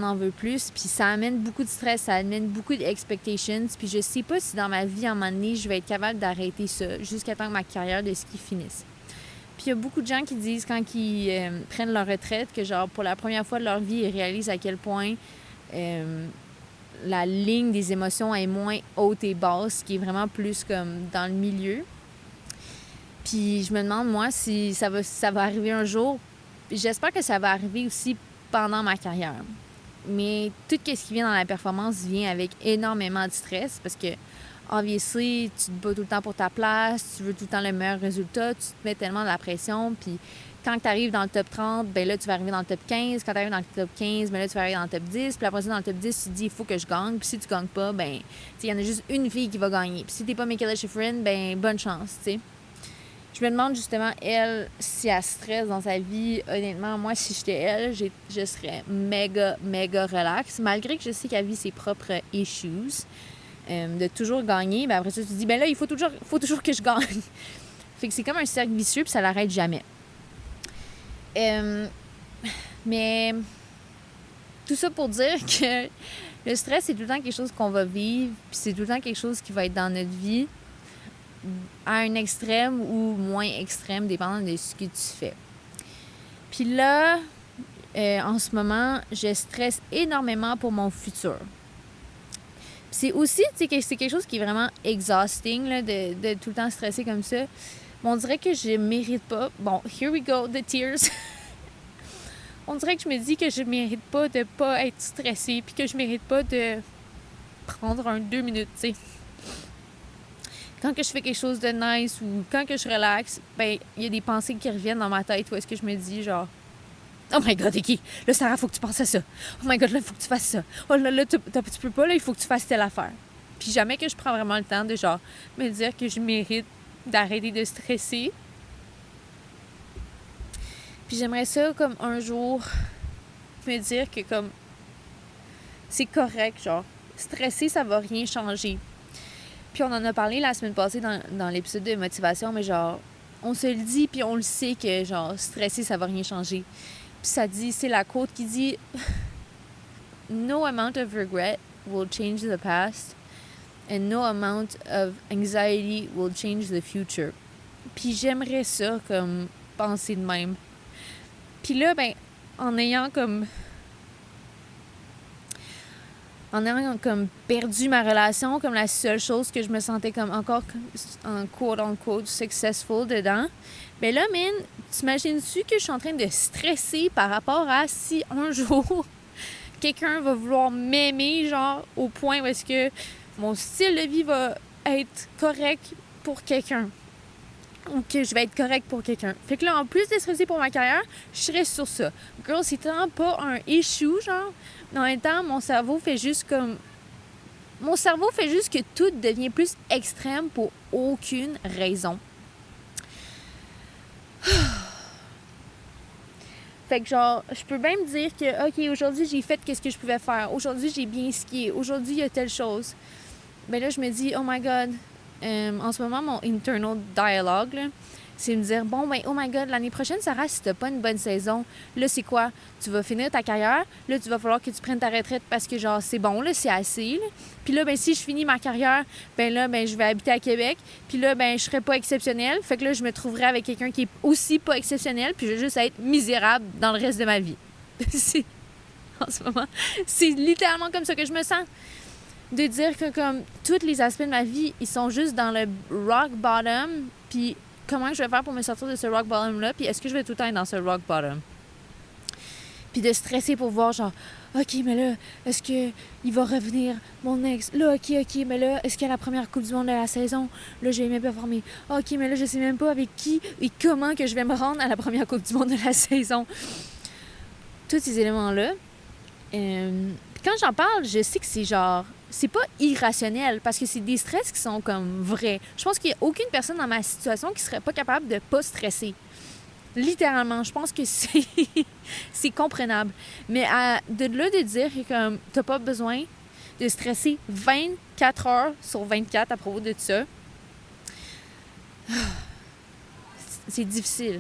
S1: ça amène beaucoup de stress, ça amène beaucoup d'expectations, puis je sais pas si dans ma vie, à un moment donné, je vais être capable d'arrêter ça jusqu'à temps que ma carrière de ski finisse. Puis il y a beaucoup de gens qui disent quand ils prennent leur retraite que genre pour la première fois de leur vie, ils réalisent à quel point la ligne des émotions est moins haute et basse, qui est vraiment plus comme dans le milieu. Puis je me demande, moi, si ça va arriver un jour. J'espère que ça va arriver aussi pendant ma carrière. Mais tout ce qui vient dans la performance vient avec énormément de stress parce que, obviously, tu te bats tout le temps pour ta place, tu veux tout le temps le meilleur résultat, tu te mets tellement de la pression, puis quand tu arrives dans le top 30, ben là, tu vas arriver dans le top 15. Quand tu arrives dans le top 15, ben là, tu vas arriver dans le top 10. Puis après ça, dans le top 10, tu te dis, il faut que je gagne. Puis si tu gagnes pas, ben, il y en a juste une fille qui va gagner. Puis si t'es pas Mikaela Shiffrin, ben, bonne chance, tu sais. Je me demande justement, elle, si elle stresse dans sa vie. Honnêtement, moi, si j'étais elle, je serais méga, méga relax. Malgré que je sais qu'elle vit ses propres issues, de toujours gagner. Ben après ça, tu te dis, ben là, il faut toujours que je gagne. Fait que c'est comme un cercle vicieux, puis ça l'arrête jamais. Mais tout ça pour dire que le stress, c'est tout le temps quelque chose qu'on va vivre, puis c'est tout le temps quelque chose qui va être dans notre vie à un extrême ou moins extrême, dépendant de ce que tu fais. Puis là, en ce moment, je stresse énormément pour mon futur. C'est aussi, tu sais, c'est quelque chose qui est vraiment exhausting, là, de tout le temps stresser comme ça. Mais on dirait que je mérite pas. Bon, here we go, the tears. On dirait que je me dis que je mérite pas de pas être stressée, puis que je mérite pas de prendre 2 minutes, tu sais. Quand que je fais quelque chose de nice ou quand que je relaxe, ben, il y a des pensées qui reviennent dans ma tête où est-ce que je me dis, genre, oh my God, OK, là, Sarah, faut que tu penses à ça. Oh my God, là, faut que tu fasses ça. Oh là, tu peux pas, là, il faut que tu fasses telle affaire. Puis jamais que je prends vraiment le temps de, genre, me dire que je mérite d'arrêter de stresser. Puis j'aimerais ça, comme, un jour, me dire que, comme, c'est correct, genre, stresser, ça va rien changer. Puis on en a parlé la semaine passée dans l'épisode de motivation, mais genre, on se le dit, puis on le sait que, genre, stresser, ça va rien changer. Puis ça dit, c'est la quote qui dit « No amount of regret will change the past, and no amount of anxiety will change the future. » Puis j'aimerais ça, comme, penser de même. Puis là, ben, en ayant comme perdu ma relation, comme la seule chose que je me sentais comme encore en quote-unquote successful dedans, ben là, man, t'imagines-tu que je suis en train de stresser par rapport à si un jour quelqu'un va vouloir m'aimer, genre, au point où est-ce que mon style de vie va être correct pour quelqu'un. Ou que je vais être correct pour quelqu'un. Fait que là, en plus de stresser pour ma carrière, je serais sur ça. Girl, c'est tellement pas un issue, genre. Mais en même temps, mon cerveau fait juste que tout devient plus extrême pour aucune raison. Fait que genre, je peux même dire que, OK, aujourd'hui, j'ai fait ce que je pouvais faire. Aujourd'hui, j'ai bien skié. Aujourd'hui, il y a telle chose. Ben là, je me dis, oh my God, en ce moment, mon internal dialogue, là, c'est me dire, bon, ben, oh my God, l'année prochaine, Sarah, si t'as pas une bonne saison, là, c'est quoi? Tu vas finir ta carrière, là, tu vas falloir que tu prennes ta retraite parce que, genre, c'est bon, là, c'est assez, là. Puis là, ben, si je finis ma carrière, ben là, ben, je vais habiter à Québec, puis là, ben, je serai pas exceptionnelle, fait que là, je me trouverai avec quelqu'un qui est aussi pas exceptionnel, puis je vais juste être misérable dans le reste de ma vie. En ce moment, c'est littéralement comme ça que je me sens. De dire que, comme, tous les aspects de ma vie, ils sont juste dans le rock bottom, puis comment je vais faire pour me sortir de ce rock bottom-là, puis est-ce que je vais tout le temps être dans ce rock bottom? Puis de stresser pour voir, genre, OK, mais là, est-ce qu'il va revenir, mon ex? Là, OK, mais là, est-ce qu'il y a la première Coupe du Monde de la saison? Là, j'ai même pas formé. OK, mais là, je sais même pas avec qui et comment que je vais me rendre à la première Coupe du Monde de la saison. Tous ces éléments-là. Puis quand j'en parle, je sais que c'est genre... C'est pas irrationnel, parce que c'est des stress qui sont comme vrais. Je pense qu'il y a aucune personne dans ma situation qui serait pas capable de pas stresser. Littéralement, je pense que c'est comprenable. Mais de là de dire que comme t'as pas besoin de stresser 24 heures sur 24 à propos de ça, c'est difficile.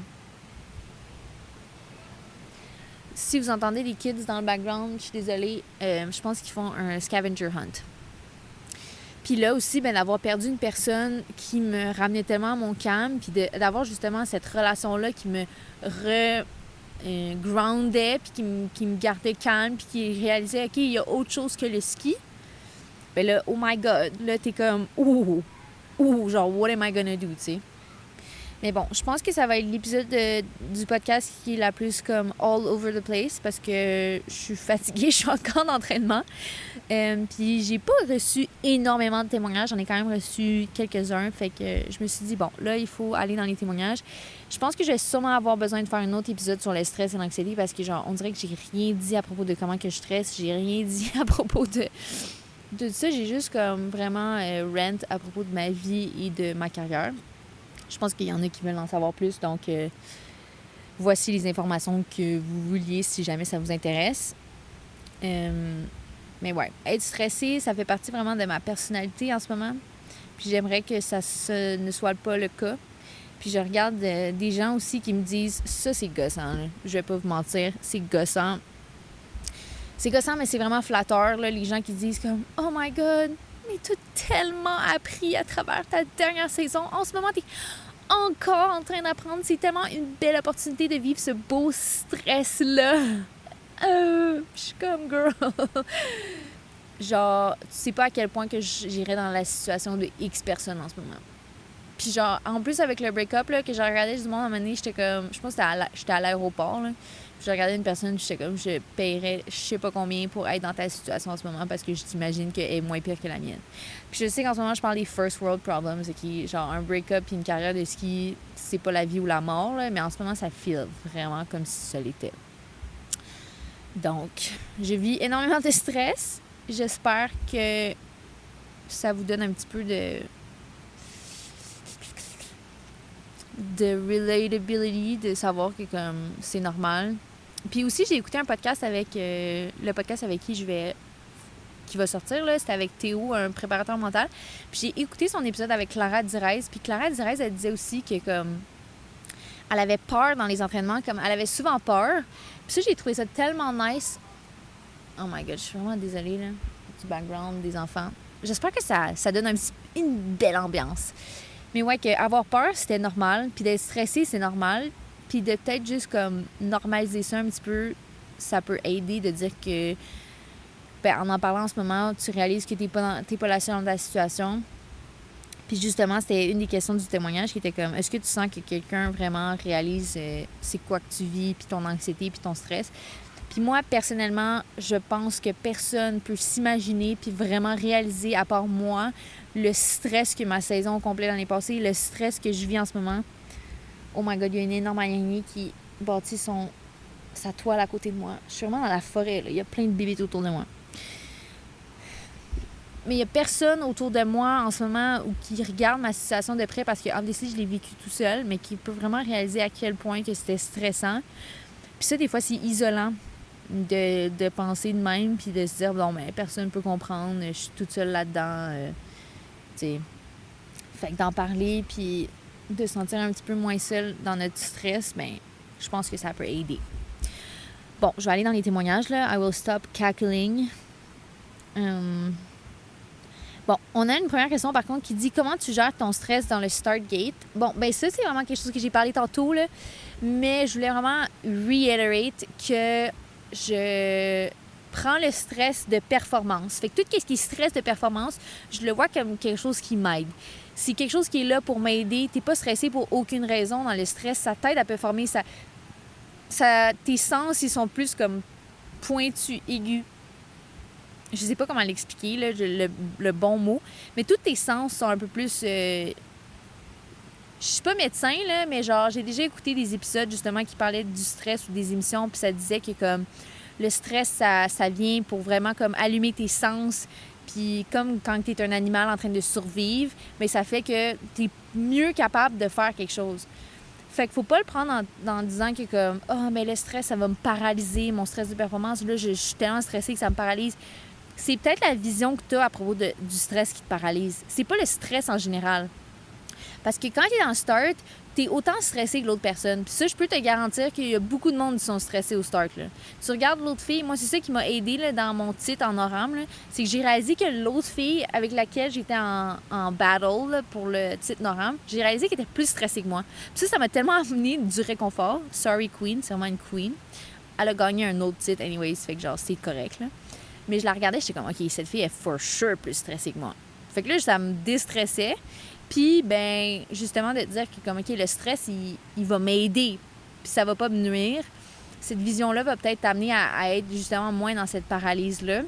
S1: Si vous entendez les kids dans le background, je suis désolée, je pense qu'ils font un scavenger hunt. Puis là aussi, ben, d'avoir perdu une personne qui me ramenait tellement à mon calme, puis d'avoir justement cette relation-là qui me groundait, puis qui me gardait calme, puis qui réalisait, OK, il y a autre chose que le ski. Ben là, oh my God, là, t'es comme, genre, what am I gonna do, tu sais? Mais bon, je pense que ça va être l'épisode du podcast qui est la plus comme all over the place parce que je suis fatiguée, je suis encore d'entraînement. Puis j'ai pas reçu énormément de témoignages, j'en ai quand même reçu quelques-uns. Fait que je me suis dit, bon, là, il faut aller dans les témoignages. Je pense que je vais sûrement avoir besoin de faire un autre épisode sur le stress et l'anxiété parce que, genre, on dirait que j'ai rien dit à propos de comment que je stresse, j'ai rien dit à propos de ça. J'ai juste comme vraiment rant à propos de ma vie et de ma carrière. Je pense qu'il y en a qui veulent en savoir plus, donc voici les informations que vous vouliez si jamais ça vous intéresse. Mais ouais, être stressé, ça fait partie vraiment de ma personnalité en ce moment. Puis j'aimerais que ça ne soit pas le cas. Puis je regarde des gens aussi qui me disent « Ça, c'est gossant, là. Je vais pas vous mentir, c'est gossant. » C'est gossant, mais c'est vraiment flatteur, là, les gens qui disent comme « Oh my God! » Mais tu as tellement appris à travers ta dernière saison. En ce moment, tu es encore en train d'apprendre. C'est tellement une belle opportunité de vivre ce beau stress-là. Je suis comme, girl. Genre, tu sais pas à quel point que j'irais dans la situation de X personnes en ce moment. Puis genre, en plus avec le break-up, là, que j'ai regardé du monde à un moment donné, j'étais comme... Je pense que j'étais à l'aéroport, là. J'ai regardé une personne, puis j'étais comme, je paierais je sais pas combien pour être dans ta situation en ce moment parce que je t'imagine qu'elle est moins pire que la mienne. Puis je sais qu'en ce moment, je parle des first world problems, c'est qui, genre un break-up et une carrière de ski, c'est pas la vie ou la mort, là, mais en ce moment, ça feel vraiment comme si ça l'était. Donc, je vis énormément de stress. J'espère que ça vous donne un petit peu de relatability, de savoir que comme c'est normal. Puis aussi, j'ai écouté un podcast avec le podcast avec qui va sortir, là, c'était avec Théo, un préparateur mental. Puis j'ai écouté son épisode avec Clara Direz. Puis Clara Direz, elle disait aussi que comme elle avait peur dans les entraînements, comme elle avait souvent peur. Puis ça, j'ai trouvé ça tellement nice. Oh my God, je suis vraiment désolée, là, du background des enfants. J'espère que ça donne une belle ambiance. Mais ouais, qu'avoir peur, c'était normal. Puis d'être stressé, c'est normal. Puis de peut-être juste comme normaliser ça un petit peu, ça peut aider de dire que, ben, en parlant en ce moment, tu réalises que t'es pas la seule dans ta situation. Puis justement, c'était une des questions du témoignage qui était comme, est-ce que tu sens que quelqu'un vraiment réalise c'est quoi que tu vis, puis ton anxiété, puis ton stress? Puis moi, personnellement, je pense que personne peut s'imaginer puis vraiment réaliser, à part moi, le stress que ma saison complète l'année passée, le stress que je vis en ce moment. Oh my God, il y a une énorme araignée qui bâtit sa toile à côté de moi. Je suis vraiment dans la forêt, là. Il y a plein de bébés autour de moi. Mais il n'y a personne autour de moi en ce moment qui regarde ma situation de près parce que, obviously, je l'ai vécu tout seul, mais qui peut vraiment réaliser à quel point que c'était stressant. Puis ça, des fois, c'est isolant de penser de même puis de se dire, bon, mais personne ne peut comprendre, je suis toute seule là-dedans. Tu sais. Fait que d'en parler puis de se sentir un petit peu moins seule dans notre stress, ben, je pense que ça peut aider. Bon, je vais aller dans les témoignages, là. I will stop cackling. Bon, on a une première question, par contre, qui dit « Comment tu gères ton stress dans le start gate? » Bon, ben ça, c'est vraiment quelque chose que j'ai parlé tantôt, là. Mais je voulais vraiment reiterate que je prends le stress de performance. Fait que tout ce qui est stress de performance, je le vois comme quelque chose qui m'aide. C'est quelque chose qui est là pour m'aider. T'es pas stressé pour aucune raison dans le stress. Ça t'aide à performer. Tes sens, ils sont plus comme pointus, aigus. Je sais pas comment l'expliquer, là, le bon mot. Mais tous tes sens sont un peu plus... Je suis pas médecin, là, mais genre, j'ai déjà écouté des épisodes, justement, qui parlaient du stress ou des émissions, puis ça disait que, comme, le stress, ça vient pour vraiment, comme, allumer tes sens. Puis comme quand tu es un animal en train de survivre, mais ça fait que tu es mieux capable de faire quelque chose. Fait qu'il faut pas le prendre en disant que comme « Ah, mais le stress, ça va me paralyser, mon stress de performance. Là, je suis tellement stressée que ça me paralyse. » C'est peut-être la vision que tu as à propos du stress qui te paralyse. C'est pas le stress en général. Parce que quand tu es dans le start, tu es autant stressé que l'autre personne. Puis ça, je peux te garantir qu'il y a beaucoup de monde qui sont stressés au start, là. Tu regardes l'autre fille, moi, c'est ça qui m'a aidé là, dans mon titre en oram, là, c'est que j'ai réalisé que l'autre fille avec laquelle j'étais en battle là, pour le titre Noram, j'ai réalisé qu'elle était plus stressée que moi. Puis ça m'a tellement amené du réconfort. Sorry, Queen, c'est vraiment une queen. Elle a gagné un autre titre, anyways, fait que genre, c'est correct, là. Mais je la regardais, j'étais comme, OK, cette fille est for sure plus stressée que moi. Fait que là, ça me déstressait. Puis, ben, justement, de dire que, comme, OK, le stress, il va m'aider, puis ça va pas me nuire. Cette vision-là va peut-être t'amener à être, justement, moins dans cette paralyse-là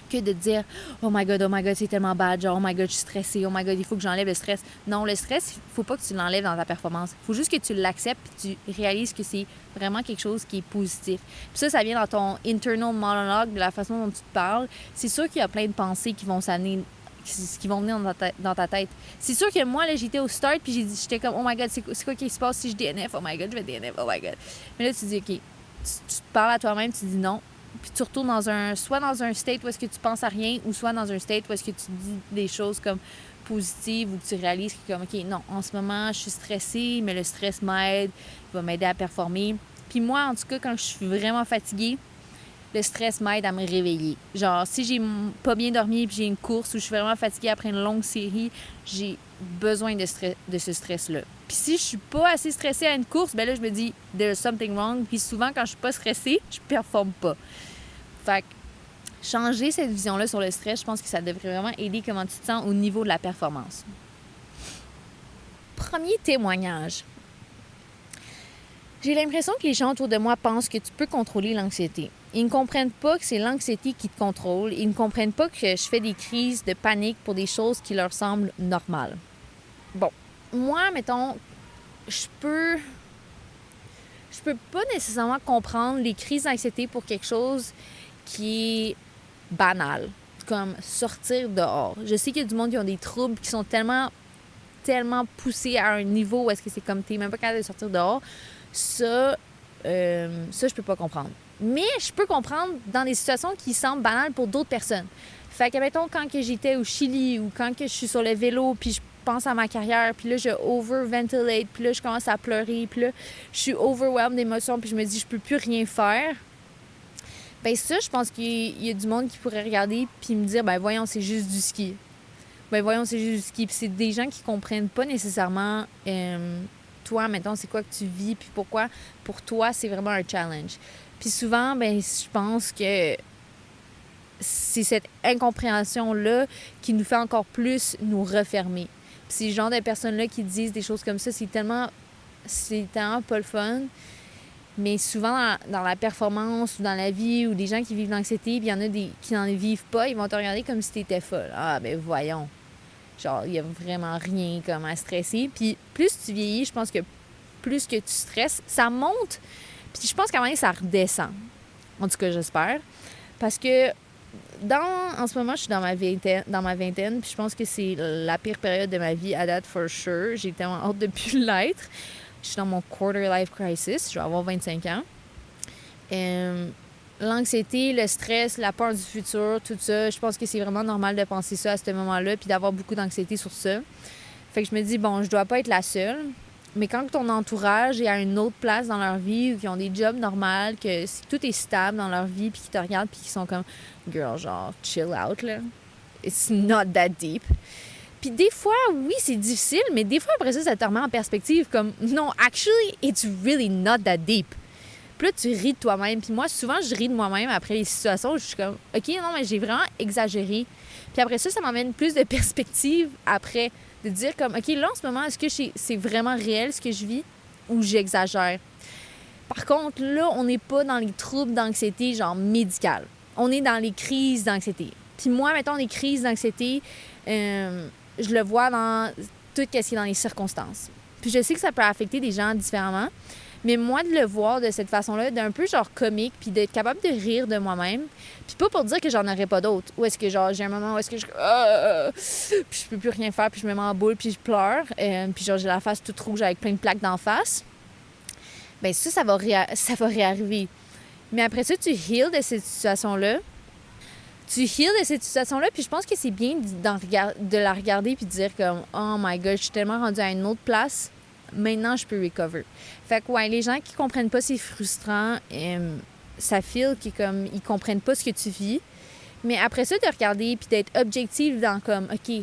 S1: que de te dire oh my God, c'est tellement bad, genre, oh my God, je suis stressée, oh my God, il faut que j'enlève le stress. Non, le stress, il faut pas que tu l'enlèves dans ta performance. Il faut juste que tu l'acceptes puis tu réalises que c'est vraiment quelque chose qui est positif. Puis ça vient dans ton internal monologue, de la façon dont tu te parles. C'est sûr qu'il y a plein de pensées qui vont s'amener, qui vont venir dans ta tête. C'est sûr que moi, là, j'étais au start, puis j'étais comme, oh my God, c'est quoi qui se passe si je DNF? Oh my God, je vais DNF, oh my God. Mais là, tu dis, OK, tu te parles à toi-même, tu dis non, puis tu retournes soit dans un state où est-ce que tu penses à rien, ou soit dans un state où est-ce que tu dis des choses comme positives, ou que tu réalises que, comme, OK, non, en ce moment, je suis stressée, mais le stress m'aide, il va m'aider à performer. Puis moi, en tout cas, quand je suis vraiment fatiguée, le stress m'aide à me réveiller. Genre, si j'ai pas bien dormi puis j'ai une course où je suis vraiment fatiguée après une longue série, j'ai besoin de ce stress-là. Puis si je suis pas assez stressée à une course, ben là, je me dis « there's something wrong ». Puis souvent, quand je suis pas stressée, je performe pas. Fait que changer cette vision-là sur le stress, je pense que ça devrait vraiment aider comment tu te sens au niveau de la performance. Premier témoignage. J'ai l'impression que les gens autour de moi pensent que tu peux contrôler l'anxiété. Ils ne comprennent pas que c'est l'anxiété qui te contrôle. Ils ne comprennent pas que je fais des crises de panique pour des choses qui leur semblent normales. Bon, moi, mettons, je peux pas nécessairement comprendre les crises d'anxiété pour quelque chose qui est banal, comme sortir dehors. Je sais qu'il y a du monde qui ont des troubles qui sont tellement poussés à un niveau où est-ce que c'est comme t'es même pas capable de sortir dehors. Ça, je peux pas comprendre. Mais je peux comprendre dans des situations qui semblent banales pour d'autres personnes. Fait que, mettons, quand que j'étais au Chili ou quand que je suis sur le vélo, puis je pense à ma carrière, puis là, je overventilate, puis là, je commence à pleurer, puis là, je suis overwhelmed d'émotions, puis je me dis, je peux plus rien faire. Ben ça, je pense qu'il y a du monde qui pourrait regarder puis me dire, ben voyons, c'est juste du ski. Ben voyons, c'est juste du ski. Puis c'est des gens qui comprennent pas nécessairement... toi, mettons, c'est quoi que tu vis, puis pourquoi, pour toi, c'est vraiment un challenge. Puis souvent, ben je pense que c'est cette incompréhension-là qui nous fait encore plus nous refermer. Puis c'est le genre de personnes-là qui disent des choses comme ça, c'est tellement pas le fun. Mais souvent, dans la performance ou dans la vie, ou des gens qui vivent l'anxiété, puis il y en a qui n'en vivent pas, ils vont te regarder comme si t'étais folle. Ah, ben voyons. Genre, il y a vraiment rien comme à stresser. Puis plus tu vieillis, je pense que plus que tu stresses, ça monte. Puis je pense qu'à un moment donné, ça redescend. En tout cas, j'espère. Parce que en ce moment, je suis dans ma vingtaine, puis je pense que c'est la pire période de ma vie à date, for sure. J'ai tellement hâte de plus l'être. Je suis dans mon quarter life crisis. Je vais avoir 25 ans. L'anxiété, le stress, la peur du futur, tout ça, je pense que c'est vraiment normal de penser ça à ce moment-là puis d'avoir beaucoup d'anxiété sur ça. Fait que je me dis, bon, je dois pas être la seule. Mais quand ton entourage est à une autre place dans leur vie ou qu'ils ont des jobs normaux, que tout est stable dans leur vie puis qu'ils te regardent puis qu'ils sont comme « Girl, genre, chill out, là. It's not that deep. » Puis des fois, oui, c'est difficile, mais des fois, après ça te remet en perspective comme « Non, actually, it's really not that deep. » Puis là, tu ris de toi-même. Puis moi, souvent, je ris de moi-même après les situations où je suis comme « OK, non, mais j'ai vraiment exagéré. » Puis après ça m'emmène plus de perspective après, de dire comme « OK, là, en ce moment, est-ce que c'est vraiment réel ce que je vis ou j'exagère? » Par contre, là, on n'est pas dans les troubles d'anxiété genre médicales. On est dans les crises d'anxiété. Puis moi, mettons, les crises d'anxiété, je le vois dans tout ce qui est dans les circonstances. Puis je sais que ça peut affecter des gens différemment, mais moi, de le voir de cette façon-là, d'un peu genre comique, puis d'être capable de rire de moi-même, puis pas pour dire que j'en aurais pas d'autres. Ou est-ce que genre j'ai un moment où est-ce que puis je peux plus rien faire, puis je me mets en boule, puis je pleure, puis genre j'ai la face toute rouge avec plein de plaques d'en face. Bien ça va réarriver. Mais après ça, tu heals de cette situation-là. Puis je pense que c'est bien de la regarder puis de dire comme « Oh my God, je suis tellement rendue à une autre place. Maintenant, je peux recover. » Fait que ouais, les gens qui comprennent pas, c'est frustrant. Ça feel qu'ils comprennent pas ce que tu vis. Mais après ça, de regarder puis d'être objectif dans comme « OK,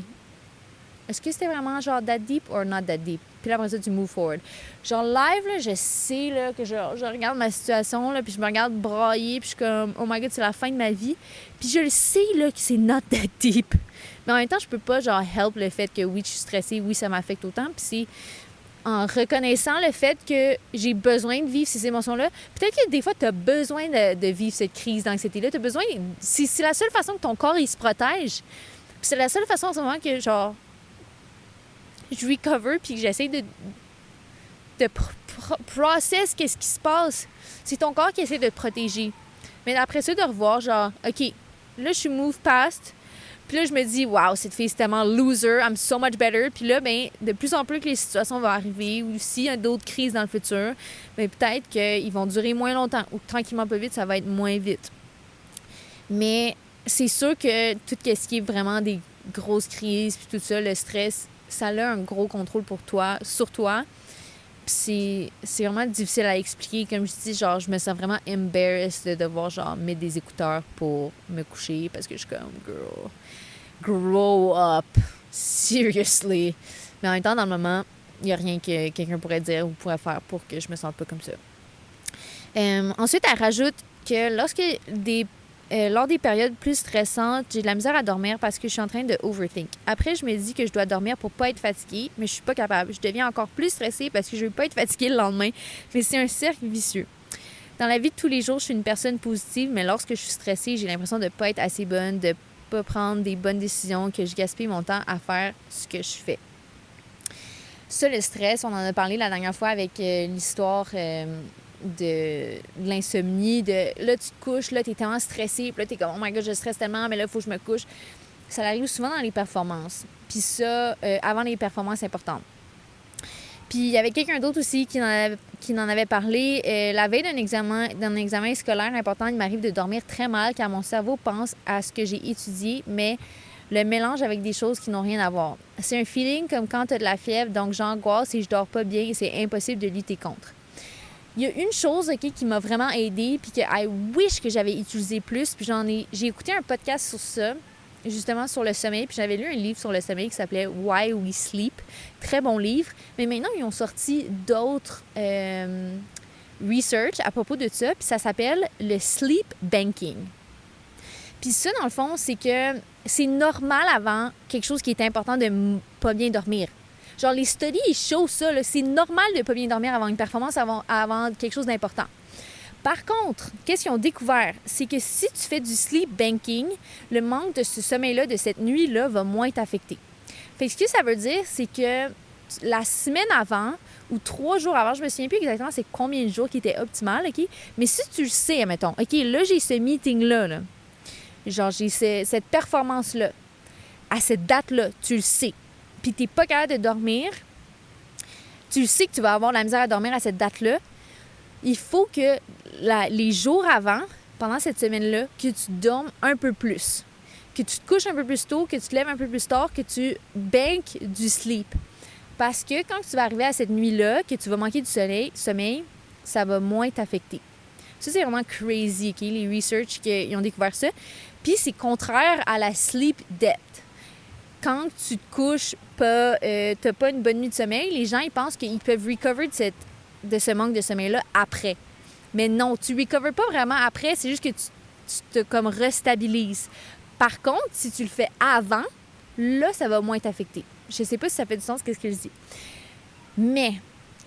S1: est-ce que c'était vraiment genre that deep or not that deep? » Puis là, après ça, tu move forward. Genre live, là, je sais là, que je regarde ma situation, là, puis je me regarde brailler, puis je suis comme, oh my God, c'est la fin de ma vie. Puis je le sais là, que c'est not that deep. Mais en même temps, je peux pas genre help le fait que oui, je suis stressée, oui, ça m'affecte autant. Puis c'est en reconnaissant le fait que j'ai besoin de vivre ces émotions-là. Peut-être que des fois, tu as besoin de vivre cette crise d'anxiété-là. Tu as besoin. C'est la seule façon que ton corps il se protège. Puis c'est la seule façon en ce moment que genre je recover puis que j'essaie de process qu'est-ce qui se passe. C'est ton corps qui essaie de te protéger. Mais après ça, de revoir genre, OK, là, je suis move past. Puis là, je me dis, wow, cette fille, c'est tellement loser. I'm so much better. Puis là, ben, de plus en plus que les situations vont arriver ou s'il y a d'autres crises dans le futur, ben, peut-être qu'ils vont durer moins longtemps ou tranquillement pas vite, ça va être moins vite. Mais c'est sûr que tout ce qui est vraiment des grosses crises puis tout ça, le stress, ça a un gros contrôle sur toi. Puis c'est vraiment difficile à expliquer. Comme je dis, genre, je me sens vraiment embarrassed de devoir, genre, mettre des écouteurs pour me coucher parce que je suis comme, girl, grow up. Seriously. Mais en même temps, dans le moment, il n'y a rien que quelqu'un pourrait dire ou pourrait faire pour que je me sente pas comme ça. Ensuite, elle rajoute que lors des périodes plus stressantes, j'ai de la misère à dormir parce que je suis en train de overthink. Après, je me dis que je dois dormir pour pas être fatiguée, mais je suis pas capable. Je deviens encore plus stressée parce que je veux pas être fatiguée le lendemain. Mais c'est un cercle vicieux. Dans la vie de tous les jours, je suis une personne positive, mais lorsque je suis stressée, j'ai l'impression de pas être assez bonne, de pas prendre des bonnes décisions, que je gaspille mon temps à faire ce que je fais. Ça, le stress, on en a parlé la dernière fois avec l'histoire de l'insomnie, là tu te couches, là t'es tellement stressé, puis là t'es comme oh my God, je stresse tellement, mais là il faut que je me couche. Ça arrive souvent dans les performances. Puis ça, avant les performances importantes. Puis il y avait quelqu'un d'autre aussi qui en avait parlé. La veille d'un examen scolaire important, il m'arrive de dormir très mal car mon cerveau pense à ce que j'ai étudié, mais le mélange avec des choses qui n'ont rien à voir. C'est un feeling comme quand tu as de la fièvre, donc j'angoisse et je dors pas bien et c'est impossible de lutter contre. Il y a une chose qui m'a vraiment aidée puis que I wish que j'avais utilisé plus. Puis j'ai écouté un podcast sur ça, justement sur le sommeil. Puis j'avais lu un livre sur le sommeil qui s'appelait Why We Sleep. Très bon livre. Mais maintenant, ils ont sorti d'autres research à propos de ça. Puis ça s'appelle le sleep banking. Puis ça, dans le fond, c'est que c'est normal avant quelque chose qui est important de pas bien dormir. Genre, les studies, ils show ça, là, c'est normal de pas bien dormir avant une performance, avant quelque chose d'important. Par contre, qu'est-ce qu'ils ont découvert? C'est que si tu fais du sleep banking, le manque de ce sommeil-là, de cette nuit-là, va moins t'affecter. Fait que ce que ça veut dire, c'est que la semaine avant ou 3 jours avant, je me souviens plus exactement c'est combien de jours qui étaient optimal, OK? Mais si tu le sais, admettons, OK, là, j'ai ce meeting-là, là. Genre, j'ai cette performance-là, à cette date-là, tu le sais, puis t'es pas capable de dormir, tu le sais que tu vas avoir de la misère à dormir à cette date-là, il faut que les jours avant, pendant cette semaine-là, que tu dormes un peu plus, que tu te couches un peu plus tôt, que tu te lèves un peu plus tard, que tu bankes du sleep. Parce que quand tu vas arriver à cette nuit-là, que tu vas manquer du sommeil, ça va moins t'affecter. Ça, c'est vraiment crazy, OK? Les research qui ont découvert ça. Puis, c'est contraire à la sleep debt. Quand tu te couches t'as pas une bonne nuit de sommeil, les gens, ils pensent qu'ils peuvent recover de ce manque de sommeil-là après. Mais non, tu ne recovers pas vraiment après, c'est juste que tu te comme restabilises. Par contre, si tu le fais avant, là, ça va moins t'affecter. Je sais pas si ça fait du sens, qu'est-ce que je dis. Mais,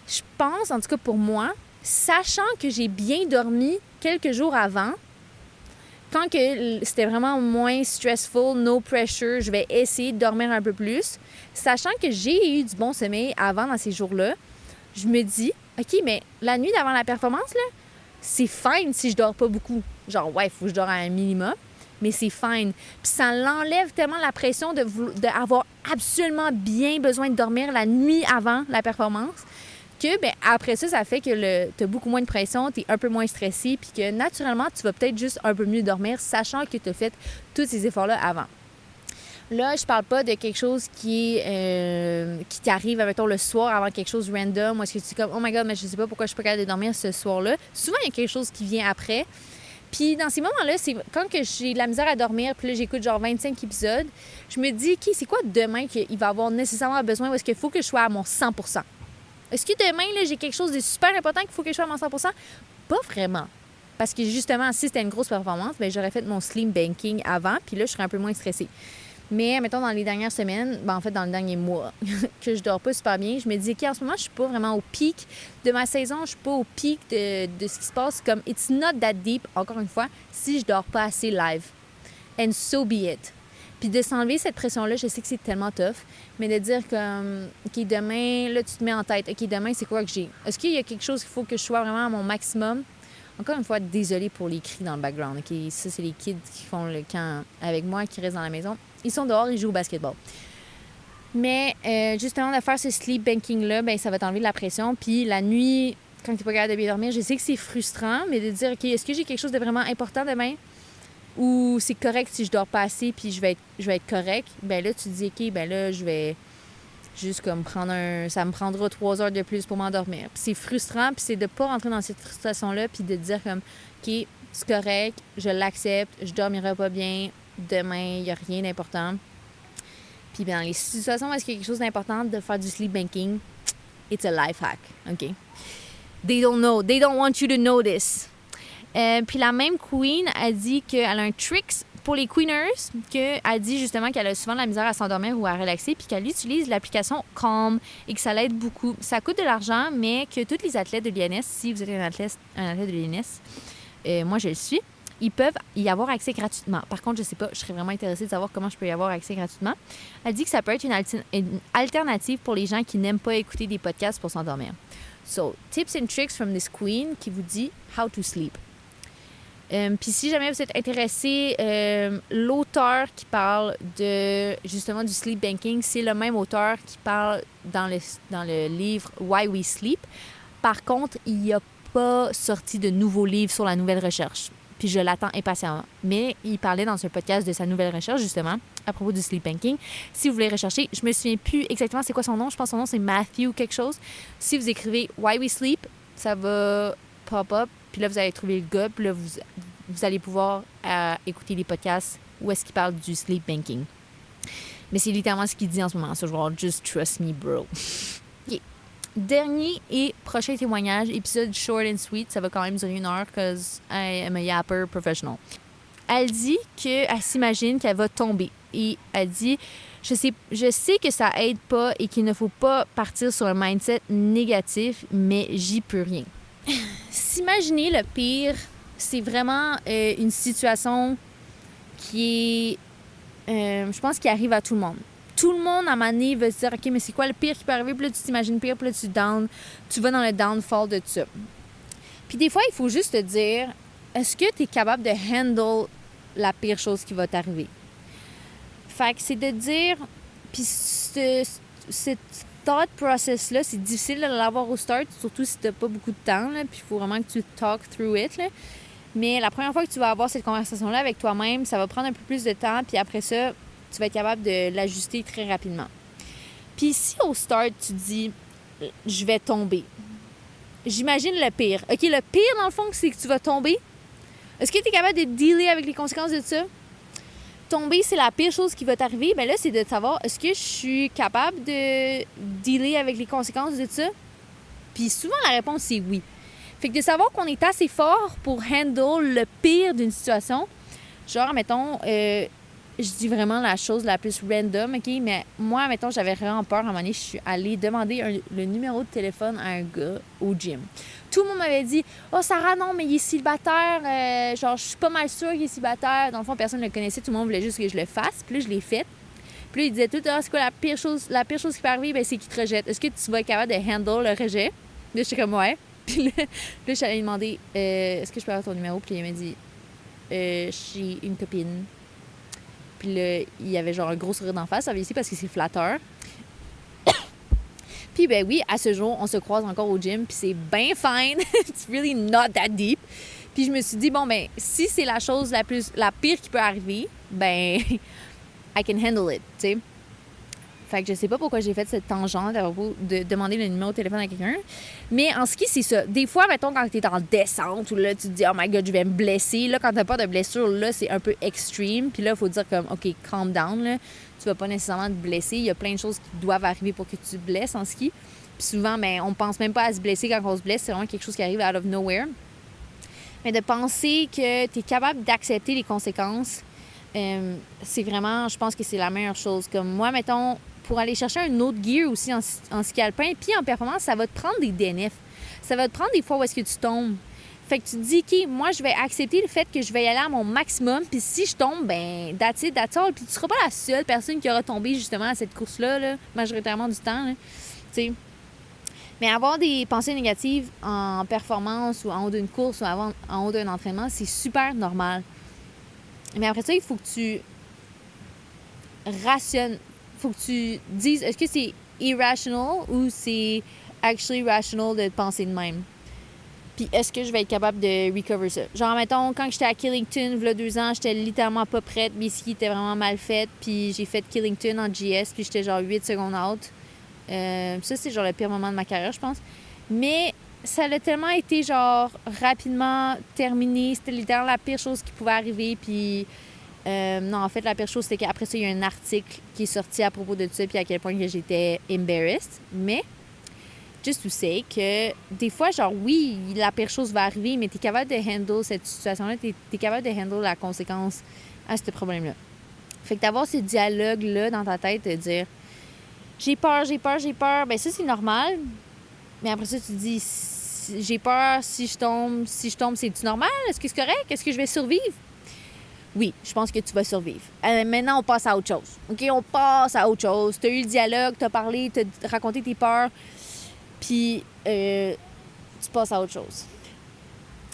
S1: je pense, en tout cas pour moi, sachant que j'ai bien dormi quelques jours avant, quand que c'était vraiment moins stressful, no pressure, je vais essayer de dormir un peu plus. Sachant que j'ai eu du bon sommeil avant dans ces jours-là, je me dis, OK, mais la nuit d'avant la performance, là, c'est fine si je dors pas beaucoup. Genre, ouais, il faut que je dors à un minimum, mais c'est fine. Puis ça l'enlève tellement la pression d'avoir absolument bien besoin de dormir la nuit avant la performance que, bien, après ça, ça fait que tu as beaucoup moins de pression, tu es un peu moins stressé, puis que naturellement, tu vas peut-être juste un peu mieux dormir, sachant que tu as fait tous ces efforts-là avant. Là, je parle pas de quelque chose qui t'arrive, mettons, le soir avant quelque chose random, où est-ce que tu es comme, oh my god, mais je sais pas pourquoi je suis pas capable de dormir ce soir-là. Souvent, il y a quelque chose qui vient après. Puis dans ces moments-là, c'est quand que j'ai de la misère à dormir, puis là, j'écoute genre 25 épisodes, je me dis, OK, c'est quoi demain qu'il va avoir nécessairement besoin, ou est-ce qu'il faut que je sois à mon 100%? Est-ce que demain, là, j'ai quelque chose de super important qu'il faut que je sois à mon 100%? Pas vraiment. Parce que justement, si c'était une grosse performance, bien, j'aurais fait mon sleep banking avant, puis là, je serais un peu moins stressée. Mais, mettons, dans les dernières semaines, en fait, dans le dernier mois, que je dors pas super bien, je me dis, OK, en ce moment, je suis pas vraiment au pic de ma saison, je suis pas au pic de ce qui se passe. Comme, it's not that deep, encore une fois, si je dors pas assez live. And so be it. Puis de s'enlever cette pression-là, je sais que c'est tellement tough, mais de dire comme, OK, demain, là, tu te mets en tête, OK, demain, c'est quoi que j'ai? Est-ce qu'il y a quelque chose qu'il faut que je sois vraiment à mon maximum? Encore une fois, désolée pour les cris dans le background, OK? Ça, c'est les kids qui font le camp avec moi, qui restent dans la maison. Ils sont dehors, ils jouent au basketball. Mais justement, de faire ce sleep banking-là, bien, ça va t'enlever de la pression. Puis la nuit, quand tu n'es pas capable de bien dormir, je sais que c'est frustrant, mais de dire, OK, est-ce que j'ai quelque chose de vraiment important demain? Ou c'est correct si je dors pas assez puis je vais être correct? Bien là, tu te dis, OK, bien là, je vais juste comme ça me prendra 3 heures de plus pour m'endormir. Puis c'est frustrant, puis c'est de pas rentrer dans cette frustration-là puis de dire comme, OK, c'est correct, je l'accepte, je dormirai pas bien, demain, il n'y a rien d'important. Puis bien, dans les situations où est-ce qu'il y a quelque chose d'important de faire du sleep banking, it's a life hack, OK? They don't know. They don't want you to know this. Puis la même queen a dit qu'elle a un tricks pour les queeners, qu'elle dit justement qu'elle a souvent de la misère à s'endormir ou à relaxer, puis qu'elle utilise l'application Calm et que ça l'aide beaucoup. Ça coûte de l'argent, mais que tous les athlètes de l'INS, si vous êtes un athlète de l'INS, moi je le suis, ils peuvent y avoir accès gratuitement. Par contre, je sais pas, je serais vraiment intéressée de savoir comment je peux y avoir accès gratuitement. Elle dit que ça peut être une alternative pour les gens qui n'aiment pas écouter des podcasts pour s'endormir. So, tips and tricks from this queen qui vous dit how to sleep. Puis si jamais vous êtes intéressé, l'auteur qui parle justement du sleep banking, c'est le même auteur qui parle dans le livre Why We Sleep. Par contre, il n'y a pas sorti de nouveaux livres sur la nouvelle recherche. Puis je l'attends impatiemment. Mais il parlait dans un podcast de sa nouvelle recherche, justement, à propos du sleep banking. Si vous voulez rechercher, je me souviens plus exactement c'est quoi son nom. Je pense que son nom, c'est Matthew quelque chose. Si vous écrivez Why We Sleep, ça va pop-up. Puis là, vous allez trouver le gars. Puis là, vous allez pouvoir écouter les podcasts où est-ce qu'il parle du sleep banking. Mais c'est littéralement ce qu'il dit en ce moment. So, genre, just trust me, bro. OK. Dernier et prochain témoignage, épisode short and sweet. Ça va quand même durer 1 heure because I am a yapper professional. Elle dit qu'elle s'imagine qu'elle va tomber. Et elle dit, je sais que ça aide pas et qu'il ne faut pas partir sur un mindset négatif, mais j'y peux rien. s'imaginer le pire, c'est vraiment une situation qui est, je pense, qui arrive à tout le monde. Tout le monde, à un moment donné, veut se dire, OK, mais c'est quoi le pire qui peut arriver? Puis là, tu t'imagines pire, puis là, tu vas dans le downfall de tout ça. Puis des fois, il faut juste te dire, est-ce que tu es capable de handle la pire chose qui va t'arriver? Fait que c'est de dire, puis cette thought process-là, c'est difficile de l'avoir au start, surtout si tu n'as pas beaucoup de temps, là, puis il faut vraiment que tu talk through it, là. Mais la première fois que tu vas avoir cette conversation-là avec toi-même, ça va prendre un peu plus de temps, puis après ça, tu vas être capable de l'ajuster très rapidement. Puis si au start, tu dis « je vais tomber », j'imagine le pire. OK, le pire, dans le fond, c'est que tu vas tomber. Est-ce que tu es capable de dealer avec les conséquences de ça? Tomber, c'est la pire chose qui va t'arriver. Bien là, c'est de savoir, est-ce que je suis capable de dealer avec les conséquences de ça? Puis souvent, la réponse, c'est oui. Fait que de savoir qu'on est assez fort pour handle le pire d'une situation. Genre, mettons, je dis vraiment la chose la plus random, OK? Mais moi, mettons, j'avais vraiment peur. À un moment donné, je suis allée demander le numéro de téléphone à un gars au gym. Tout le monde m'avait dit « Oh, Sarah, non, mais il est célibataire. Genre, je suis pas mal sûre qu'il est célibataire. » Dans le fond, personne ne le connaissait. Tout le monde voulait juste que je le fasse. Puis là, je l'ai fait. Puis là, il disait tout « Ah, c'est quoi la pire chose qui peut arriver? Ben, c'est qu'il te rejette. Est-ce que tu vas être capable de handle le rejet? » Là, j'étais comme « Ouais. » Puis là, je suis allée lui demander est-ce que je peux avoir ton numéro? Puis il m'a dit j'ai une copine. Puis là, il y avait genre un gros sourire d'en face, ça veut dire parce que c'est flatteur. Puis ben oui, à ce jour, on se croise encore au gym, puis c'est bien fine. It's really not that deep. Puis je me suis dit, bon, ben, si c'est la chose la pire qui peut arriver, ben, I can handle it, tu sais. Fait que je sais pas pourquoi j'ai fait cette tangente à propos de demander le numéro de téléphone à quelqu'un. Mais en ski, c'est ça. Des fois, mettons, quand t'es en descente, ou là, tu te dis, oh my God, je vais me blesser. Là, quand t'as pas de blessure, là, c'est un peu extreme. Puis là, il faut dire comme, OK, calm down, là. Tu vas pas nécessairement te blesser. Il y a plein de choses qui doivent arriver pour que tu te blesses en ski. Puis souvent, ben, on pense même pas à se blesser quand on se blesse. C'est vraiment quelque chose qui arrive out of nowhere. Mais de penser que t'es capable d'accepter les conséquences, c'est vraiment, je pense que c'est la meilleure chose. Comme moi, mettons, pour aller chercher un autre gear aussi en ski alpin, puis en performance, ça va te prendre des DNF. Ça va te prendre des fois où est-ce que tu tombes. Fait que tu te dis, OK, moi, je vais accepter le fait que je vais y aller à mon maximum, puis si je tombe, ben, that's it, that's all. Puis tu seras pas la seule personne qui aura tombé justement à cette course-là, là, majoritairement du temps, tu sais. Mais avoir des pensées négatives en performance ou en haut d'une course ou en haut d'un entraînement, c'est super normal. Mais après ça, il faut que tu rationnes. Faut que tu dises, est-ce que c'est irrational ou c'est actually rational de penser de même? Puis est-ce que je vais être capable de recover ça? Genre, mettons, quand j'étais à Killington, il y a 2 ans, j'étais littéralement pas prête. Mes skis étaient vraiment mal faits. Puis j'ai fait Killington en GS, puis j'étais genre 8 secondes out. Ça, c'est genre le pire moment de ma carrière, je pense. Mais ça a tellement été genre rapidement terminé. C'était littéralement la pire chose qui pouvait arriver. Puis non, en fait, la pire chose, c'est qu'après ça, il y a un article qui est sorti à propos de ça, puis à quel point que j'étais embarrassed. Mais, just to say que des fois, genre, oui, la pire chose va arriver, mais t'es capable de handle cette situation-là, t'es capable de handle la conséquence à ce problème-là. Fait que d'avoir ce dialogue-là dans ta tête, de dire j'ai peur, ben ça, c'est normal. Mais après ça, tu te dis j'ai peur, si je tombe, c'est-tu normal? Est-ce que c'est correct? Est-ce que je vais survivre? Oui, je pense que tu vas survivre. Maintenant, on passe à autre chose. OK? On passe à autre chose. Tu as eu le dialogue, tu as parlé, tu as raconté tes peurs, puis tu passes à autre chose.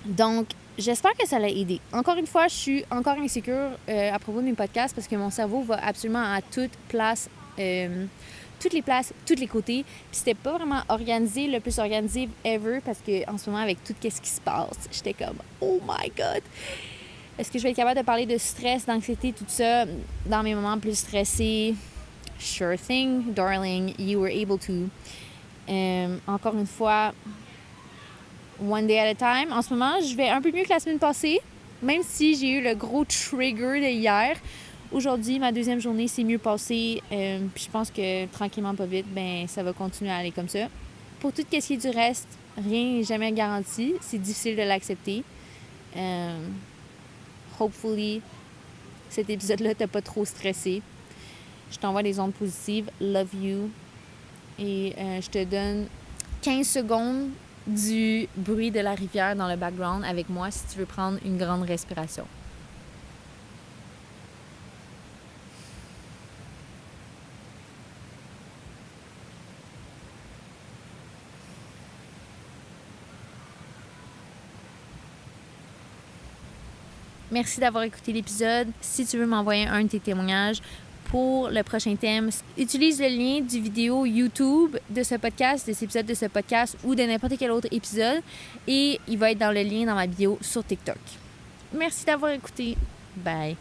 S1: Donc, j'espère que ça l'a aidé. Encore une fois, je suis encore insécure à propos de mes podcasts parce que mon cerveau va absolument à toutes les places, tous les côtés. Puis c'était pas vraiment organisé, le plus organisé ever, parce que en ce moment, avec tout ce qui se passe, j'étais comme « Oh my God! » Est-ce que je vais être capable de parler de stress, d'anxiété, tout ça, dans mes moments plus stressés? Sure thing, darling, you were able to. Encore une fois, one day at a time. En ce moment, je vais un peu mieux que la semaine passée, même si j'ai eu le gros trigger de hier. Aujourd'hui, ma 2e journée s'est mieux passée. Puis je pense que tranquillement, pas vite, ben ça va continuer à aller comme ça. Pour tout ce qui est du reste, rien n'est jamais garanti. C'est difficile de l'accepter. Hopefully, cet épisode-là t'a pas trop stressé. Je t'envoie des ondes positives. Love you. Et je te donne 15 secondes du bruit de la rivière dans le background avec moi si tu veux prendre une grande respiration. Merci d'avoir écouté l'épisode. Si tu veux m'envoyer un de tes témoignages pour le prochain thème, utilise le lien du vidéo YouTube de ce podcast, de cet épisode de ce podcast ou de n'importe quel autre épisode et il va être dans le lien dans ma bio sur TikTok. Merci d'avoir écouté. Bye.